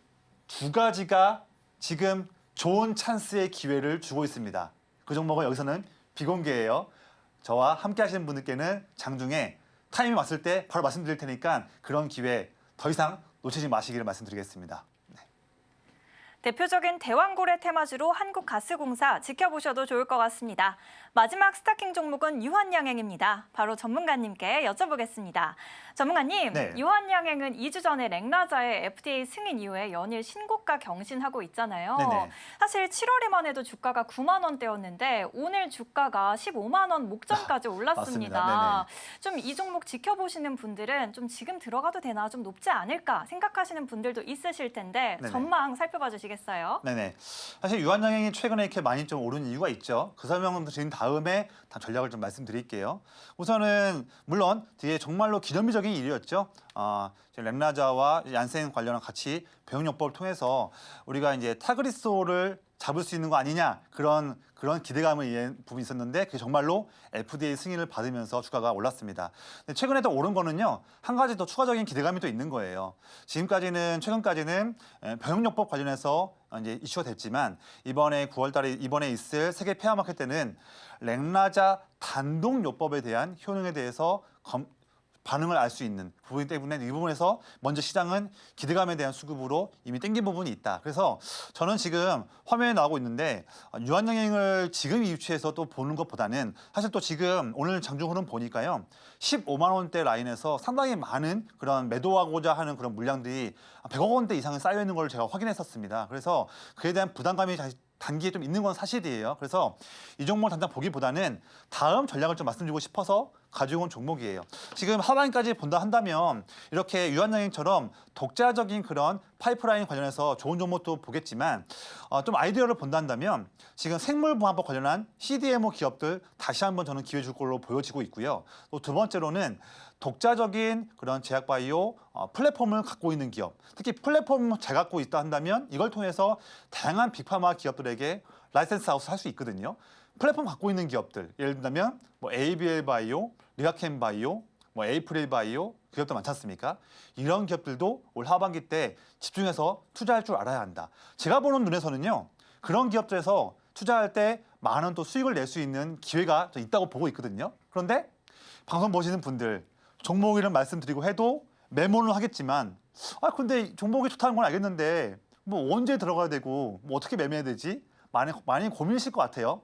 두 가지가 지금 좋은 찬스의 기회를 주고 있습니다. 그 종목은 여기서는 비공개예요. 저와 함께 하시는 분들께는 장중에 타이밍 왔을 때 바로 말씀드릴 테니까 그런 기회 더 이상 놓치지 마시기를 말씀드리겠습니다. 대표적인 대왕고래 테마주로 한국가스공사 지켜보셔도 좋을 것 같습니다. 마지막 스타킹 종목은 유한양행입니다. 바로 전문가님께 여쭤보겠습니다. 전문가님, 네. 유한양행은 2주 전에 렉나자의 FDA 승인 이후에 연일 신고가 경신하고 있잖아요. 네네. 사실 7월에만 해도 주가가 9만 원대였는데 오늘 주가가 15만 원 목전까지 올랐습니다. 맞습니다. 좀 이 종목 지켜보시는 분들은 좀 지금 들어가도 되나, 좀 높지 않을까 생각하시는 분들도 있으실 텐데 네네. 전망 살펴봐 주시겠어요? 네네. 사실 유한양행이 최근에 이렇게 많이 좀 오른 이유가 있죠. 그 설명을 드린 다음에 전략을 좀 말씀드릴게요. 우선은 물론 뒤에 정말로 기념비적인 일이었죠. 렉나자와 얀센 관련한 같이 병용요법을 통해서 우리가 이제 타그리소를 잡을 수 있는 거 아니냐 그런 기대감을 이은 부분이 있었는데 그게 정말로 FDA 승인을 받으면서 주가가 올랐습니다. 근데 최근에 더 오른 거는요 한 가지 더 추가적인 기대감이 또 있는 거예요. 최근까지는 병용요법 관련해서 이제 이슈가 됐지만 이번에 9월달에 이번에 있을 세계 폐암마켓 때는 렉나자 단독요법에 대한 효능에 대해서 반응을 알 수 있는 부분이기 때문에 이 부분에서 먼저 시장은 기대감에 대한 수급으로 이미 땡긴 부분이 있다. 그래서 저는 지금 화면에 나오고 있는데 유한양행을 지금 이 위치에서 또 보는 것보다는 사실 또 지금 오늘 장중 흐름 보니까요. 15만 원대 라인에서 상당히 많은 그런 매도하고자 하는 그런 물량들이 100억 원대 이상은 쌓여 있는 걸 제가 확인했었습니다. 그래서 그에 대한 부담감이 단기에 좀 있는 건 사실이에요. 그래서 이 종목을 당장 보기보다는 다음 전략을 좀 말씀드리고 싶어서 가지고 온 종목이에요. 지금 하반기까지 본다 한다면 이렇게 유한양행처럼 독자적인 그런 파이프라인 관련해서 좋은 종목도 보겠지만 좀 아이디어를 본다 한다면 지금 생물보안법 관련한 CDMO 기업들 다시 한번 저는 기회 줄 걸로 보여지고 있고요. 또 두 번째로는 독자적인 그런 제약바이오 플랫폼을 갖고 있는 기업, 특히 플랫폼 잘 갖고 있다 한다면 이걸 통해서 다양한 빅파마 기업들에게 라이센스 아웃을 할 수 있거든요. 플랫폼 갖고 있는 기업들, 예를 들면 뭐 ABL 바이오, 리가켄 바이오, 뭐 에이프릴 바이오 기업도 많지 않습니까? 이런 기업들도 올 하반기 때 집중해서 투자할 줄 알아야 한다. 제가 보는 눈에서는요, 그런 기업들에서 투자할 때 많은 또 수익을 낼 수 있는 기회가 있다고 보고 있거든요. 그런데 방송 보시는 분들, 종목 이름 말씀드리고 해도 메모는 하겠지만, 근데 종목이 좋다는 건 알겠는데 뭐 언제 들어가야 되고 뭐 어떻게 매매해야 되지? 많이 고민이실 것 같아요.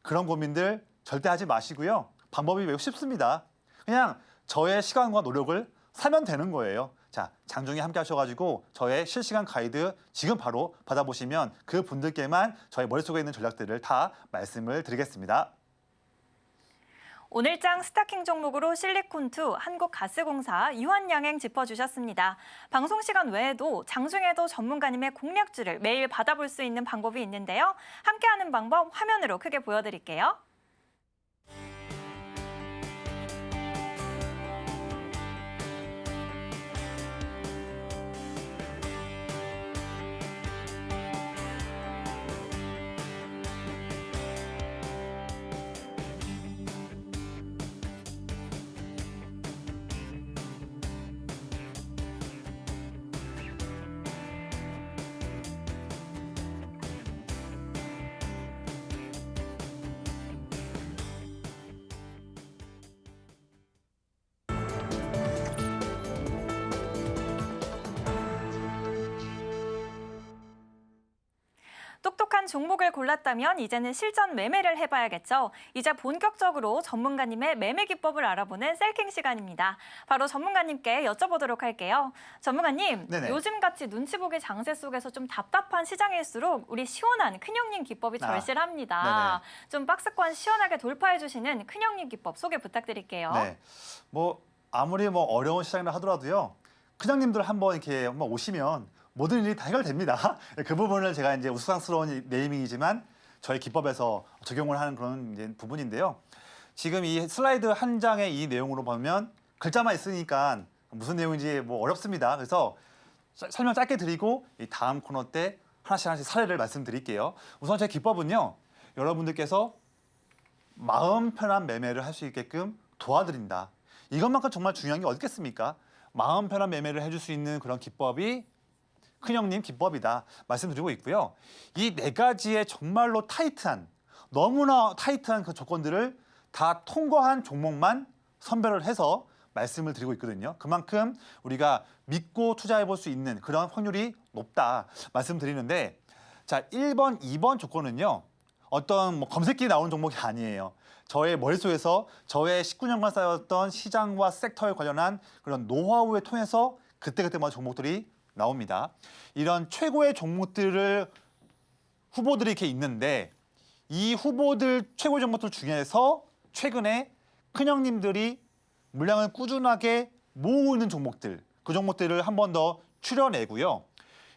그런 고민들 절대 하지 마시고요. 방법이 매우 쉽습니다. 그냥 저의 시간과 노력을 사면 되는 거예요. 자, 장중에 함께 하셔가지고 저의 실시간 가이드 지금 바로 받아보시면 그 분들께만 저의 머릿속에 있는 전략들을 다 말씀을 드리겠습니다. 오늘장 스타킹 종목으로 실리콘2, 한국가스공사, 유한양행 짚어주셨습니다. 방송 시간 외에도 장중에도 전문가님의 공략주를 매일 받아볼 수 있는 방법이 있는데요. 함께하는 방법 화면으로 크게 보여드릴게요. 똑똑한 종목을 골랐다면 이제는 실전 매매를 해봐야겠죠. 이제 본격적으로 전문가님의 매매 기법을 알아보는 셀킹 시간입니다. 바로 전문가님께 여쭤보도록 할게요. 전문가님, 네네. 요즘같이 눈치 보기 장세 속에서 좀 답답한 시장일수록 우리 시원한 큰형님 기법이 절실합니다. 좀 박스권 시원하게 돌파해주시는 큰형님 기법 소개 부탁드릴게요. 네, 아무리 어려운 시장이라 하더라도요. 큰형님들 한번 오시면 모든 일이 다 해결됩니다. 그 부분을 제가 이제 우스꽝스러운 네이밍이지만 저희 기법에서 적용을 하는 그런 이제 부분인데요. 지금 이 슬라이드 한 장의 이 내용으로 보면 글자만 있으니까 무슨 내용인지 어렵습니다. 그래서 설명 짧게 드리고 이 다음 코너 때 하나씩 사례를 말씀드릴게요. 우선 제 기법은요. 여러분들께서 마음 편한 매매를 할 수 있게끔 도와드린다. 이것만큼 정말 중요한 게 어디 있겠습니까? 마음 편한 매매를 해줄 수 있는 그런 기법이 큰형님 기법이다 말씀드리고 있고요. 이 네 가지의 정말로 너무나 타이트한 그 조건들을 다 통과한 종목만 선별을 해서 말씀을 드리고 있거든요. 그만큼 우리가 믿고 투자해 볼 수 있는 그런 확률이 높다 말씀드리는데, 자, 1번, 2번 조건은요. 어떤 검색기에 나오는 종목이 아니에요. 저의 머릿속에서 저의 19년간 쌓였던 시장과 섹터에 관련한 그런 노하우를 통해서 그때그때마다 종목들이 나옵니다. 이런 최고의 종목들을 후보들이 이렇게 있는데 이 후보들 최고의 종목들 중에서 최근에 큰형님들이 물량을 꾸준하게 모으고 있는 종목들, 그 종목들을 한 번 더 추려내고요.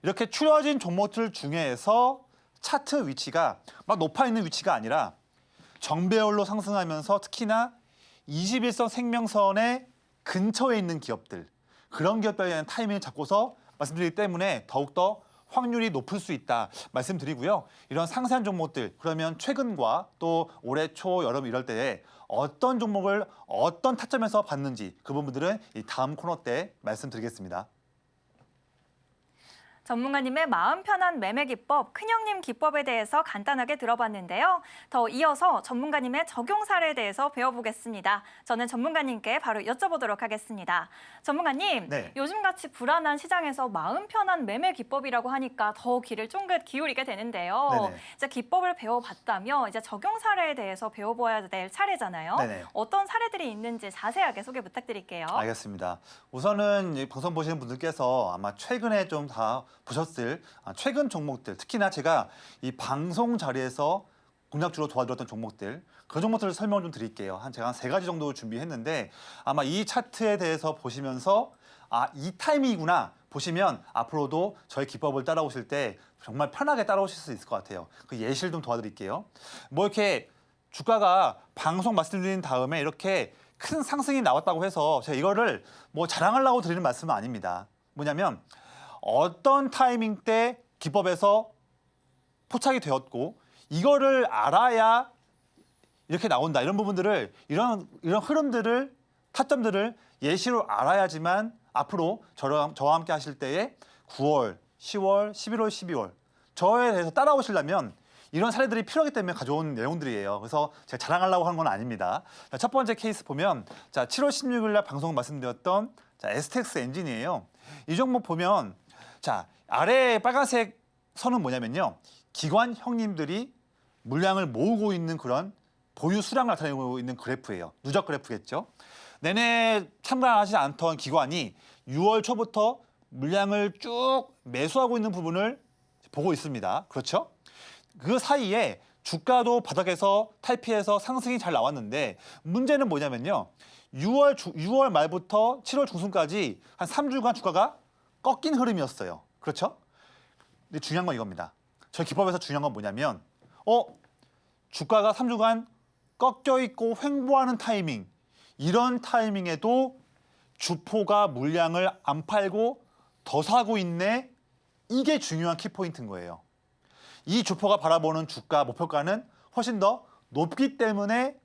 이렇게 추려진 종목들 중에서 차트 위치가 막 높아 있는 위치가 아니라 정배열로 상승하면서 특히나 21선 생명선의 근처에 있는 기업들, 그런 기업들에 대한 타이밍을 잡고서 말씀드리기 때문에 더욱더 확률이 높을 수 있다 말씀드리고요. 이런 상세한 종목들, 그러면 최근과 또 올해 초, 여름 이럴 때에 어떤 종목을 어떤 타점에서 봤는지 그 부분들은 이 다음 코너 때 말씀드리겠습니다. 전문가님의 마음 편한 매매 기법, 큰형님 기법에 대해서 간단하게 들어봤는데요. 더 이어서 전문가님의 적용 사례에 대해서 배워보겠습니다. 저는 전문가님께 바로 여쭤보도록 하겠습니다. 전문가님, 네. 요즘같이 불안한 시장에서 마음 편한 매매 기법이라고 하니까 더 귀를 쫑긋 기울이게 되는데요. 네네. 이제 기법을 배워봤다며 이제 적용 사례에 대해서 배워보아야 될 차례잖아요. 네네. 어떤 사례들이 있는지 자세하게 소개 부탁드릴게요. 알겠습니다. 우선은 이 방송 보시는 분들께서 아마 최근에 좀 다 보셨을 최근 종목들, 특히나 제가 이 방송 자리에서 공략주로 도와드렸던 종목들, 그 종목들을 설명을 좀 드릴게요. 제가 한 3가지 정도 준비했는데 아마 이 차트에 대해서 보시면서 이 타이밍이구나 보시면 앞으로도 저희 기법을 따라오실 때 정말 편하게 따라오실 수 있을 것 같아요. 그 예시를 좀 도와드릴게요. 뭐 이렇게 주가가 방송 말씀드린 다음에 이렇게 큰 상승이 나왔다고 해서 제가 이거를 뭐 자랑하려고 드리는 말씀은 아닙니다. 뭐냐면 어떤 타이밍 때 기법에서 포착이 되었고 이거를 알아야 이렇게 나온다. 이런 부분들을 이런 흐름들을 타점들을 예시로 알아야지만 앞으로 저와 함께 하실 때에 9월, 10월, 11월, 12월 저에 대해서 따라오시려면 이런 사례들이 필요하기 때문에 가져온 내용들이에요. 그래서 제가 자랑하려고 하는 건 아닙니다. 자, 첫 번째 케이스 보면 7월 16일 날 방송 말씀드렸던 STX 엔진이에요. 이 종목 보면 아래 빨간색 선은 뭐냐면요. 기관 형님들이 물량을 모으고 있는 그런 보유 수량을 나타내고 있는 그래프예요. 누적 그래프겠죠. 내내 참가하지 않던 기관이 6월 초부터 물량을 쭉 매수하고 있는 부분을 보고 있습니다. 그렇죠? 그 사이에 주가도 바닥에서 탈피해서 상승이 잘 나왔는데 문제는 뭐냐면요. 6월 말부터 7월 중순까지 한 3주간 주가가 꺾인 흐름이었어요. 그렇죠? 근데 중요한 건 이겁니다. 저희 기법에서 중요한 건 뭐냐면 주가가 3주간 꺾여 있고 횡보하는 타이밍, 이런 타이밍에도 주포가 물량을 안 팔고 더 사고 있네. 이게 중요한 키포인트인 거예요. 이 주포가 바라보는 주가 목표가는 훨씬 더 높기 때문에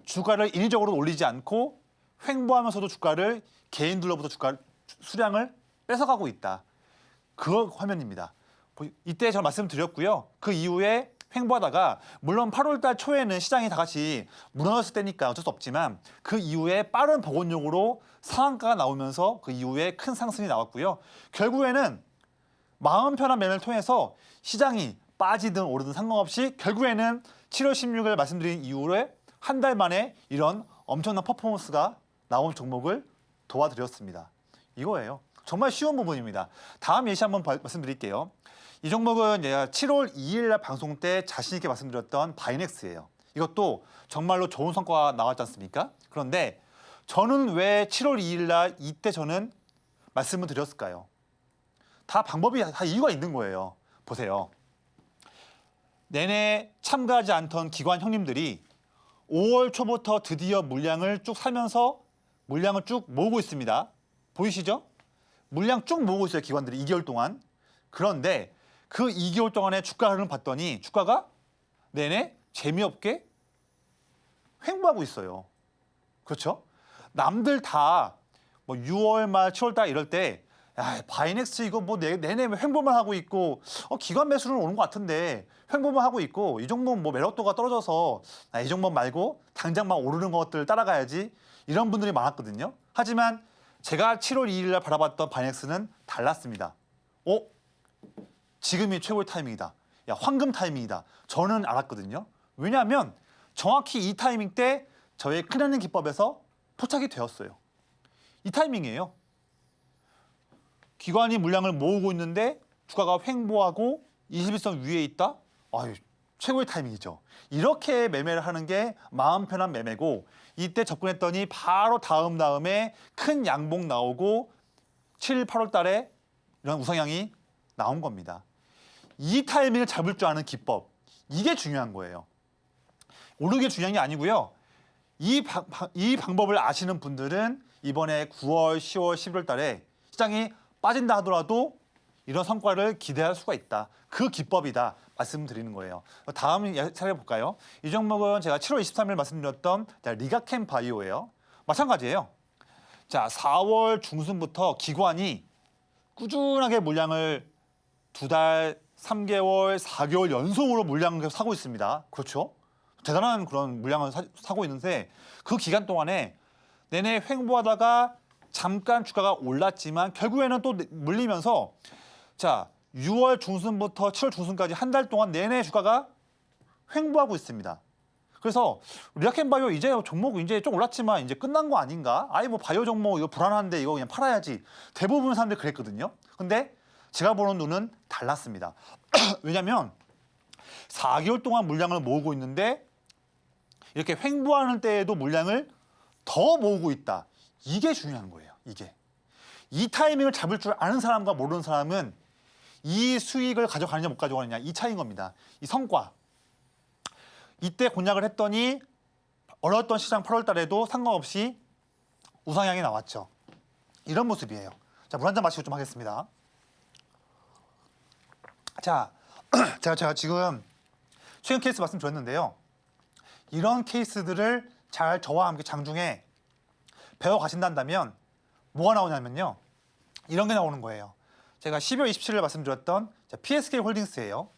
주가를 인위적으로 올리지 않고 횡보하면서도 주가를 개인들로부터 주가 수량을 뺏어가고 있다. 그 화면입니다. 이때 제가 말씀드렸고요. 그 이후에 횡보하다가 물론 8월 달 초에는 시장이 다 같이 무너졌을 때니까 어쩔 수 없지만 그 이후에 빠른 복원용으로 상한가가 나오면서 그 이후에 큰 상승이 나왔고요. 결국에는 마음 편한 매매를 통해서 시장이 빠지든 오르든 상관없이 결국에는 7월 16일 말씀드린 이후에 한 달 만에 이런 엄청난 퍼포먼스가 나온 종목을 도와드렸습니다. 이거예요. 정말 쉬운 부분입니다. 다음 예시 한번 말씀드릴게요. 이 종목은 제가 7월 2일 날 방송 때 자신 있게 말씀드렸던 바이넥스예요. 이것도 정말로 좋은 성과가 나왔지 않습니까? 그런데 저는 왜 7월 2일 날 이때 저는 말씀을 드렸을까요? 다 이유가 있는 거예요. 보세요. 내내 참가하지 않던 기관 형님들이 5월 초부터 드디어 물량을 쭉 사면서 물량을 쭉 모으고 있습니다. 보이시죠? 물량 쭉 모으고 있어요. 기관들이 2개월 동안. 그런데 그 2개월 동안의 주가 흐름을 봤더니 주가가 내내 재미없게 횡보하고 있어요. 그렇죠? 남들 다 뭐 6월 말 7월 달 이럴 때 바이넥스 이거 뭐 내내 횡보만 하고 있고 기관 매수는 오는 것 같은데 횡보만 하고 있고 이 종목 뭐 매력도가 떨어져서 이 종목 말고 당장 막 오르는 것들 따라가야지 이런 분들이 많았거든요. 하지만 제가 7월 2일 날 바라봤던 바이넥스는 달랐습니다. 지금이 최고의 타이밍이다. 황금 타이밍이다. 저는 알았거든요. 왜냐하면 정확히 이 타이밍 때 저의 큰형님 기법에서 포착이 되었어요. 이 타이밍이에요. 기관이 물량을 모으고 있는데 주가가 횡보하고 21선 위에 있다? 최고의 타이밍이죠. 이렇게 매매를 하는 게 마음 편한 매매고 이때 접근했더니 바로 다음에 큰 양봉 나오고 7, 8월 달에 이런 우상향이 나온 겁니다. 이 타이밍을 잡을 줄 아는 기법, 이게 중요한 거예요. 오르는 게 중요한 게 아니고요. 이 방법을 아시는 분들은 이번에 9월, 10월, 11월 달에 시장이 빠진다 하더라도 이런 성과를 기대할 수가 있다. 그 기법이다 말씀드리는 거예요. 다음 사례 볼까요? 이 종목은 제가 7월 23일 말씀드렸던 리가캠 바이오예요. 마찬가지예요. 4월 중순부터 기관이 꾸준하게 물량을 2달, 3개월, 4개월 연속으로 물량을 계속 사고 있습니다. 그렇죠? 대단한 그런 물량을 사고 있는데 그 기간 동안에 내내 횡보하다가 잠깐 주가가 올랐지만 결국에는 또 물리면서 자 6월 중순부터 7월 중순까지 한 달 동안 내내 주가가 횡보하고 있습니다. 그래서 리아켄바이오 이제 종목 이제 좀 올랐지만 이제 끝난 거 아닌가? 아예 뭐 바이오 종목 이거 불안한데 이거 그냥 팔아야지. 대부분 사람들이 그랬거든요. 근데 제가 보는 눈은 달랐습니다. 왜냐하면 4개월 동안 물량을 모으고 있는데 이렇게 횡보하는 때에도 물량을 더 모으고 있다. 이게 중요한 거예요. 이게. 이 타이밍을 잡을 줄 아는 사람과 모르는 사람은 이 수익을 가져가느냐 못 가져가느냐 이 차이인 겁니다. 이 성과. 이때 공략을 했더니 어려웠던 시장 8월 달에도 상관없이 우상향이 나왔죠. 이런 모습이에요. 자, 물 한 잔 마시고 좀 하겠습니다. 자, 제가 지금 최근 케이스 말씀드렸는데요. 이런 케이스들을 잘 저와 함께 장중에 배워가신다면 뭐가 나오냐면요. 이런 게 나오는 거예요. 제가 12월 27일에 말씀드렸던 PSK 홀딩스예요.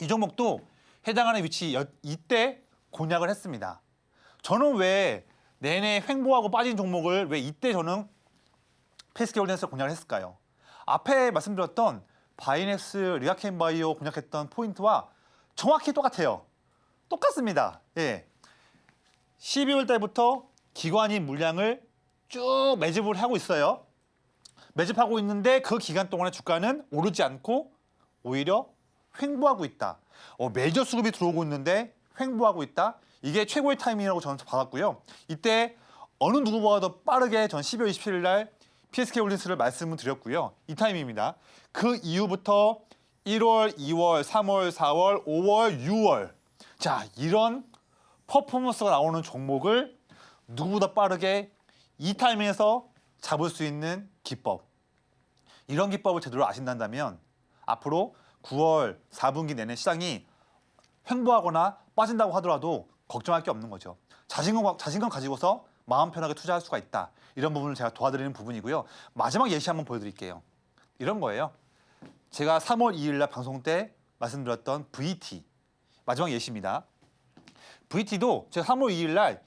이 종목도 해당하는 위치 이때 공략을 했습니다. 저는 왜 내내 횡보하고 빠진 종목을 왜 이때 저는 PSK 홀딩스를 공략을 했을까요? 앞에 말씀드렸던 바이넥스, 리아켄바이오 공략했던 포인트와 정확히 똑같아요. 똑같습니다. 예. 12월 달부터 기관이 물량을 쭉 매집을 하고 있어요. 매집하고 있는데 그 기간 동안에 주가는 오르지 않고 오히려 횡보하고 있다. 매저 수급이 들어오고 있는데 횡보하고 있다. 이게 최고의 타이밍이라고 저는 받았고요. 이때 어느 누구보다도 빠르게 전 12월 27일 날 PSK 홀딩스를 말씀을 드렸고요. 이 타이밍입니다. 그 이후부터 1월, 2월, 3월, 4월, 5월, 6월 자 이런 퍼포먼스가 나오는 종목을 누구보다 빠르게 이 타이밍에서 잡을 수 있는 기법. 이런 기법을 제대로 아신다면 앞으로 9월 4분기 내내 시장이 횡보하거나 빠진다고 하더라도 걱정할 게 없는 거죠. 자신감 가지고서 마음 편하게 투자할 수가 있다. 이런 부분을 제가 도와드리는 부분이고요. 마지막 예시 한번 보여드릴게요. 이런 거예요. 제가 3월 2일 날 방송 때 말씀드렸던 VT. 마지막 예시입니다. VT도 제가 3월 2일 날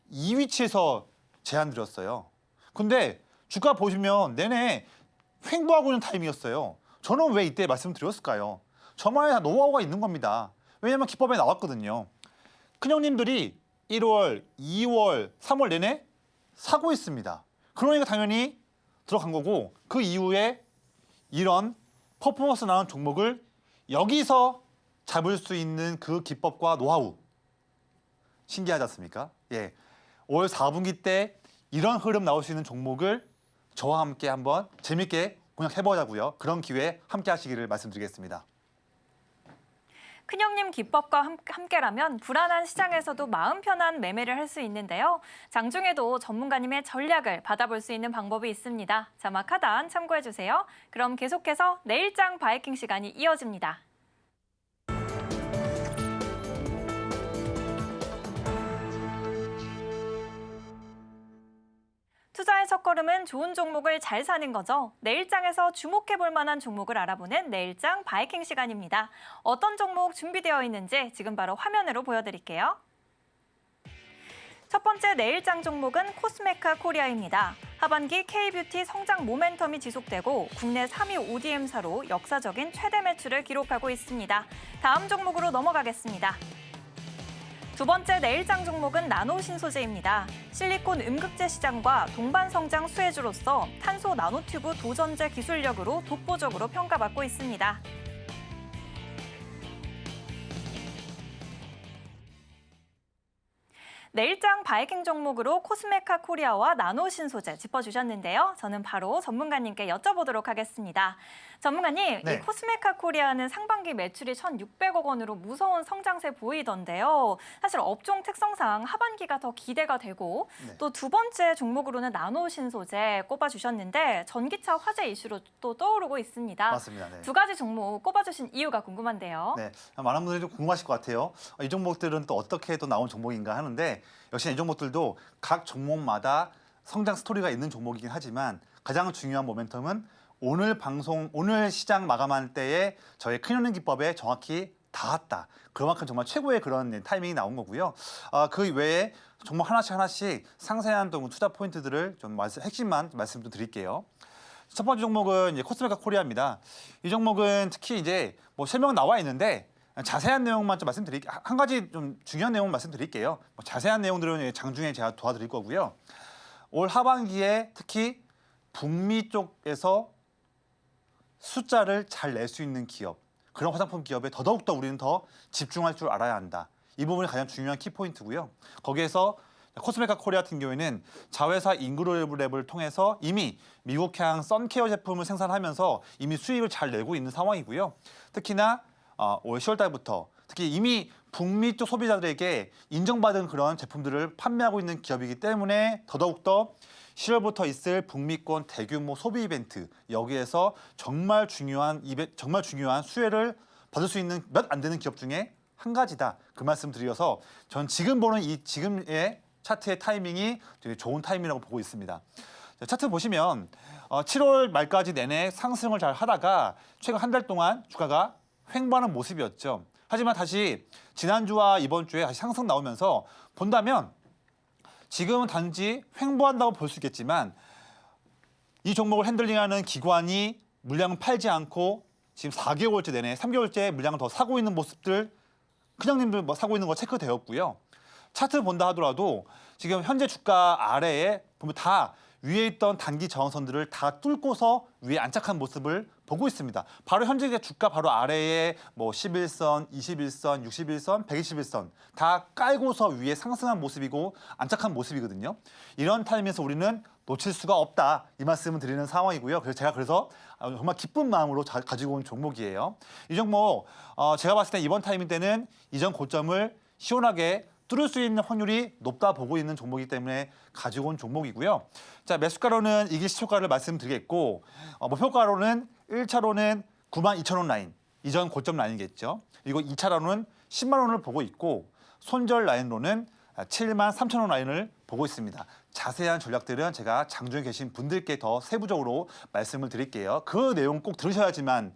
이 위치에서 제안 드렸어요. 근데 주가 보시면 내내 횡보하고 있는 타임이었어요. 저는 왜 이때 말씀드렸을까요? 저만의 다 노하우가 있는 겁니다. 왜냐하면 기법에 나왔거든요. 큰형님들이 1월, 2월, 3월 내내 사고 있습니다. 그러니까 당연히 들어간 거고 그 이후에 이런 퍼포먼스 나온 종목을 여기서 잡을 수 있는 그 기법과 노하우 신기하지 않습니까? 예, 올 4분기 때 이런 흐름 나올 수 있는 종목을 저와 함께 한번 재밌게 공략해보자고요. 그런 기회에 함께 하시기를 말씀드리겠습니다. 큰형님 기법과 함께라면 불안한 시장에서도 마음 편한 매매를 할 수 있는데요. 장중에도 전문가님의 전략을 받아볼 수 있는 방법이 있습니다. 자막 하단 참고해주세요. 그럼 계속해서 내일장 바이킹 시간이 이어집니다. 투자의 첫걸음은 좋은 종목을 잘 사는 거죠. 내일장에서 주목해볼 만한 종목을 알아보는 내일장 바이킹 시간입니다. 어떤 종목 준비되어 있는지 지금 바로 화면으로 보여드릴게요. 첫 번째 내일장 종목은 코스메카 코리아입니다. 하반기 K뷰티 성장 모멘텀이 지속되고 국내 3위 ODM사로 역사적인 최대 매출을 기록하고 있습니다. 다음 종목으로 넘어가겠습니다. 두 번째 내일장 종목은 나노신소재입니다. 실리콘 음극재 시장과 동반 성장 수혜주로서 탄소 나노튜브 도전제 기술력으로 독보적으로 평가받고 있습니다. 내일장 바이킹 종목으로 코스메카 코리아와 나노신소재 짚어주셨는데요. 저는 바로 전문가님께 여쭤보도록 하겠습니다. 전문가님, 네. 이 코스메카 코리아는 상반기 매출이 1,600억 원으로 무서운 성장세 보이던데요. 사실 업종 특성상 하반기가 더 기대가 되고 네. 또 두 번째 종목으로는 나노신소재 꼽아주셨는데 전기차 화재 이슈로 또 떠오르고 있습니다. 맞습니다. 네. 두 가지 종목 꼽아주신 이유가 궁금한데요. 네, 많은 분들이 좀 궁금하실 것 같아요. 이 종목들은 또 어떻게 또 나온 종목인가 하는데 역시 이 종목들도 각 종목마다 성장 스토리가 있는 종목이긴 하지만 가장 중요한 모멘텀은 오늘 시장 마감할 때에 저의 큰형님 기법에 정확히 닿았다. 그만큼 정말 최고의 그런 타이밍이 나온 거고요. 그 외에 정말 하나씩 상세한 투자 포인트들을 좀 핵심만 말씀 좀 드릴게요. 첫 번째 종목은 이제 코스메카 코리아입니다. 이 종목은 특히 이제 뭐 설명 나와 있는데 자세한 내용만 좀 말씀드릴게요. 한 가지 좀 중요한 내용 말씀드릴게요. 뭐 자세한 내용들은 장중에 제가 도와드릴 거고요. 올 하반기에 특히 북미 쪽에서 숫자를 잘 낼 수 있는 기업, 그런 화장품 기업에 더더욱더 우리는 더 집중할 줄 알아야 한다. 이 부분이 가장 중요한 키포인트고요. 거기에서 코스메카 코리아 같은 경우에는 자회사 인그로랩을 통해서 이미 미국향 선케어 제품을 생산하면서 이미 수익을 잘 내고 있는 상황이고요. 특히나 올 10월 달부터 특히 이미 북미 쪽 소비자들에게 인정받은 그런 제품들을 판매하고 있는 기업이기 때문에 더더욱더 10월부터 있을 북미권 대규모 소비 이벤트, 여기에서 정말 중요한 수혜를 받을 수 있는 몇 안 되는 기업 중에 한 가지다. 그 말씀 드려서 전 지금 보는 지금의 차트의 타이밍이 되게 좋은 타이밍이라고 보고 있습니다. 차트 보시면 7월 말까지 내내 상승을 잘 하다가 최근 한 달 동안 주가가 횡보하는 모습이었죠. 하지만 다시 지난주와 이번 주에 다시 상승 나오면서 본다면 지금은 단지 횡보한다고 볼 수 있겠지만 이 종목을 핸들링하는 기관이 물량을 팔지 않고 지금 4개월째 내내 3개월째 물량을 더 사고 있는 모습들, 큰형님들 뭐 사고 있는 거 체크되었고요. 차트 본다 하더라도 지금 현재 주가 아래에 보면 다 위에 있던 단기 저항선들을 다 뚫고서 위에 안착한 모습을 보고 있습니다. 바로 현재 주가 바로 아래에 뭐 11선, 21선, 61선, 121선 다 깔고서 위에 상승한 모습이고 안착한 모습이거든요. 이런 타임에서 우리는 놓칠 수가 없다. 이 말씀을 드리는 상황이고요. 그래서 제가 정말 기쁜 마음으로 가지고 온 종목이에요. 이 종목 제가 봤을 때 이번 타이밍 때는 이전 고점을 시원하게 뚫을 수 있는 확률이 높다 보고 있는 종목이기 때문에 가지고 온 종목이고요. 자, 매수가로는 이길 시초가를 말씀드리겠고 목표가로는 1차로는 92,000원 라인, 이전 고점 라인이겠죠. 그리고 2차로는 10만 원을 보고 있고 손절 라인로는 73,000원 라인을 보고 있습니다. 자세한 전략들은 제가 장중에 계신 분들께 더 세부적으로 말씀을 드릴게요. 그 내용 꼭 들으셔야지만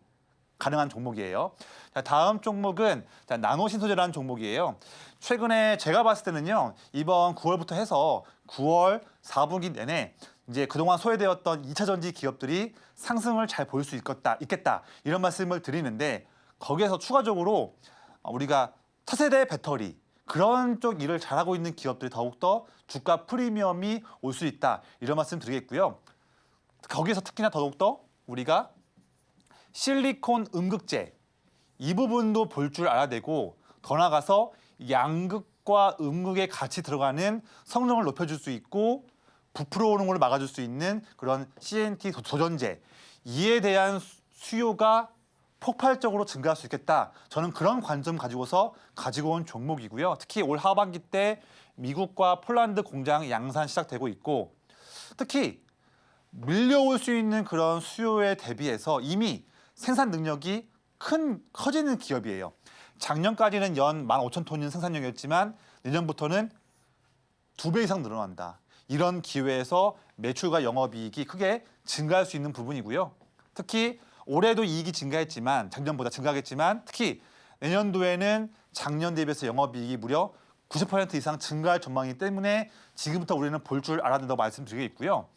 가능한 종목이에요. 자, 다음 종목은 나노신소재라는 종목이에요. 최근에 제가 봤을 때는요, 이번 9월부터 해서 9월 4분기 내내 이제 그동안 소외되었던 2차 전지 기업들이 상승을 잘 볼 수 있겠다 이런 말씀을 드리는데 거기에서 추가적으로 우리가 차세대 배터리 그런 쪽 일을 잘하고 있는 기업들이 더욱더 주가 프리미엄이 올 수 있다 이런 말씀 드리겠고요. 거기에서 특히나 더욱더 우리가 실리콘 음극재 이 부분도 볼 줄 알아야 되고 더 나아가서 양극과 음극에 같이 들어가는 성능을 높여줄 수 있고 부풀어 오는 걸 막아줄 수 있는 그런 CNT 도전제 이에 대한 수요가 폭발적으로 증가할 수 있겠다. 저는 그런 관점 가지고 온 종목이고요. 특히 올 하반기 때 미국과 폴란드 공장 양산 시작되고 있고 특히 밀려올 수 있는 그런 수요에 대비해서 이미 생산 능력이 커지는 기업이에요. 작년까지는 연 15,000톤인 생산량이었지만 내년부터는 2배 이상 늘어난다. 이런 기회에서 매출과 영업이익이 크게 증가할 수 있는 부분이고요. 특히 올해도 이익이 증가했지만 작년보다 증가하겠지만 특히 내년도에는 작년 대비해서 영업이익이 무려 90% 이상 증가할 전망이기 때문에 지금부터 우리는 볼 줄 알아야 된다고 말씀드리겠고요.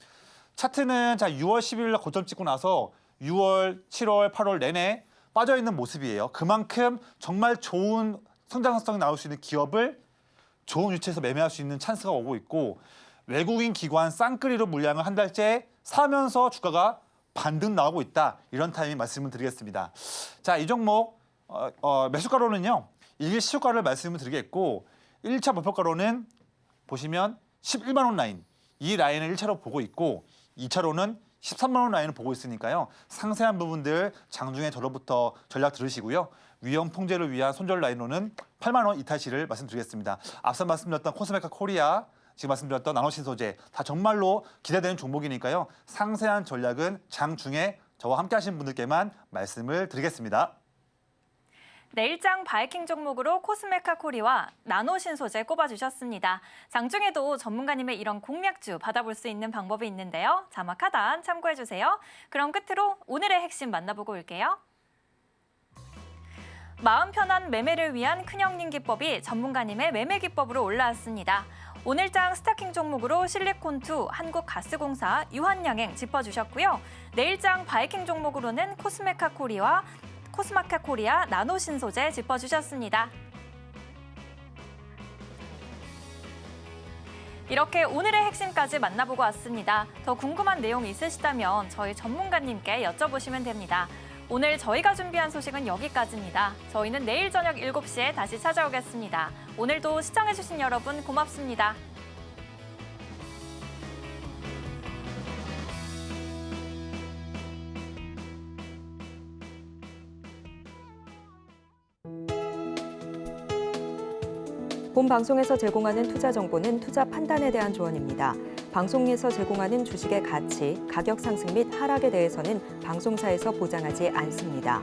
차트는 6월 10일 날 고점 찍고 나서 6월, 7월, 8월 내내 빠져있는 모습이에요. 그만큼 정말 좋은 성장성이 나올 수 있는 기업을 좋은 위치에서 매매할 수 있는 찬스가 오고 있고 외국인 기관 쌍끌이로 물량을 한 달째 사면서 주가가 반등 나오고 있다. 이런 타이밍 말씀을 드리겠습니다. 자, 이 종목 매수가로는요. 이게 시초가를 말씀을 드리겠고 1차 목표가로는 보시면 11만 원 라인. 이 라인을 1차로 보고 있고 2차로는 13만 원 라인을 보고 있으니까요. 상세한 부분들 장중에 저로부터 전략 들으시고요. 위험 통제를 위한 손절 라인로는 8만 원 이탈 시를 말씀드리겠습니다. 앞서 말씀드렸던 코스메카 코리아, 지금 말씀드렸던 나노신소재 다 정말로 기대되는 종목이니까요. 상세한 전략은 장중에 저와 함께 하신 분들께만 말씀을 드리겠습니다. 내일장 바이킹 종목으로 코스메카 코리와 나노신소재 꼽아주셨습니다. 장중에도 전문가님의 이런 공략주 받아볼 수 있는 방법이 있는데요. 자막 하단 참고해주세요. 그럼 끝으로 오늘의 핵심 만나보고 올게요. 마음 편한 매매를 위한 큰형님 기법이 전문가님의 매매 기법으로 올라왔습니다. 오늘장 스타킹 종목으로 실리콘2, 한국가스공사, 유한양행 짚어주셨고요. 내일장 바이킹 종목으로는 코스메카 코리아, 나노신소재 짚어주셨습니다. 이렇게 오늘의 핵심까지 만나보고 왔습니다. 더 궁금한 내용 있으시다면 저희 전문가님께 여쭤보시면 됩니다. 오늘 저희가 준비한 소식은 여기까지입니다. 저희는 내일 저녁 7시에 다시 찾아오겠습니다. 오늘도 시청해주신 여러분 고맙습니다. 본 방송에서 제공하는 투자 정보는 투자 판단에 대한 조언입니다. 방송에서 제공하는 주식의 가치, 가격 상승 및 하락에 대해서는 방송사에서 보장하지 않습니다.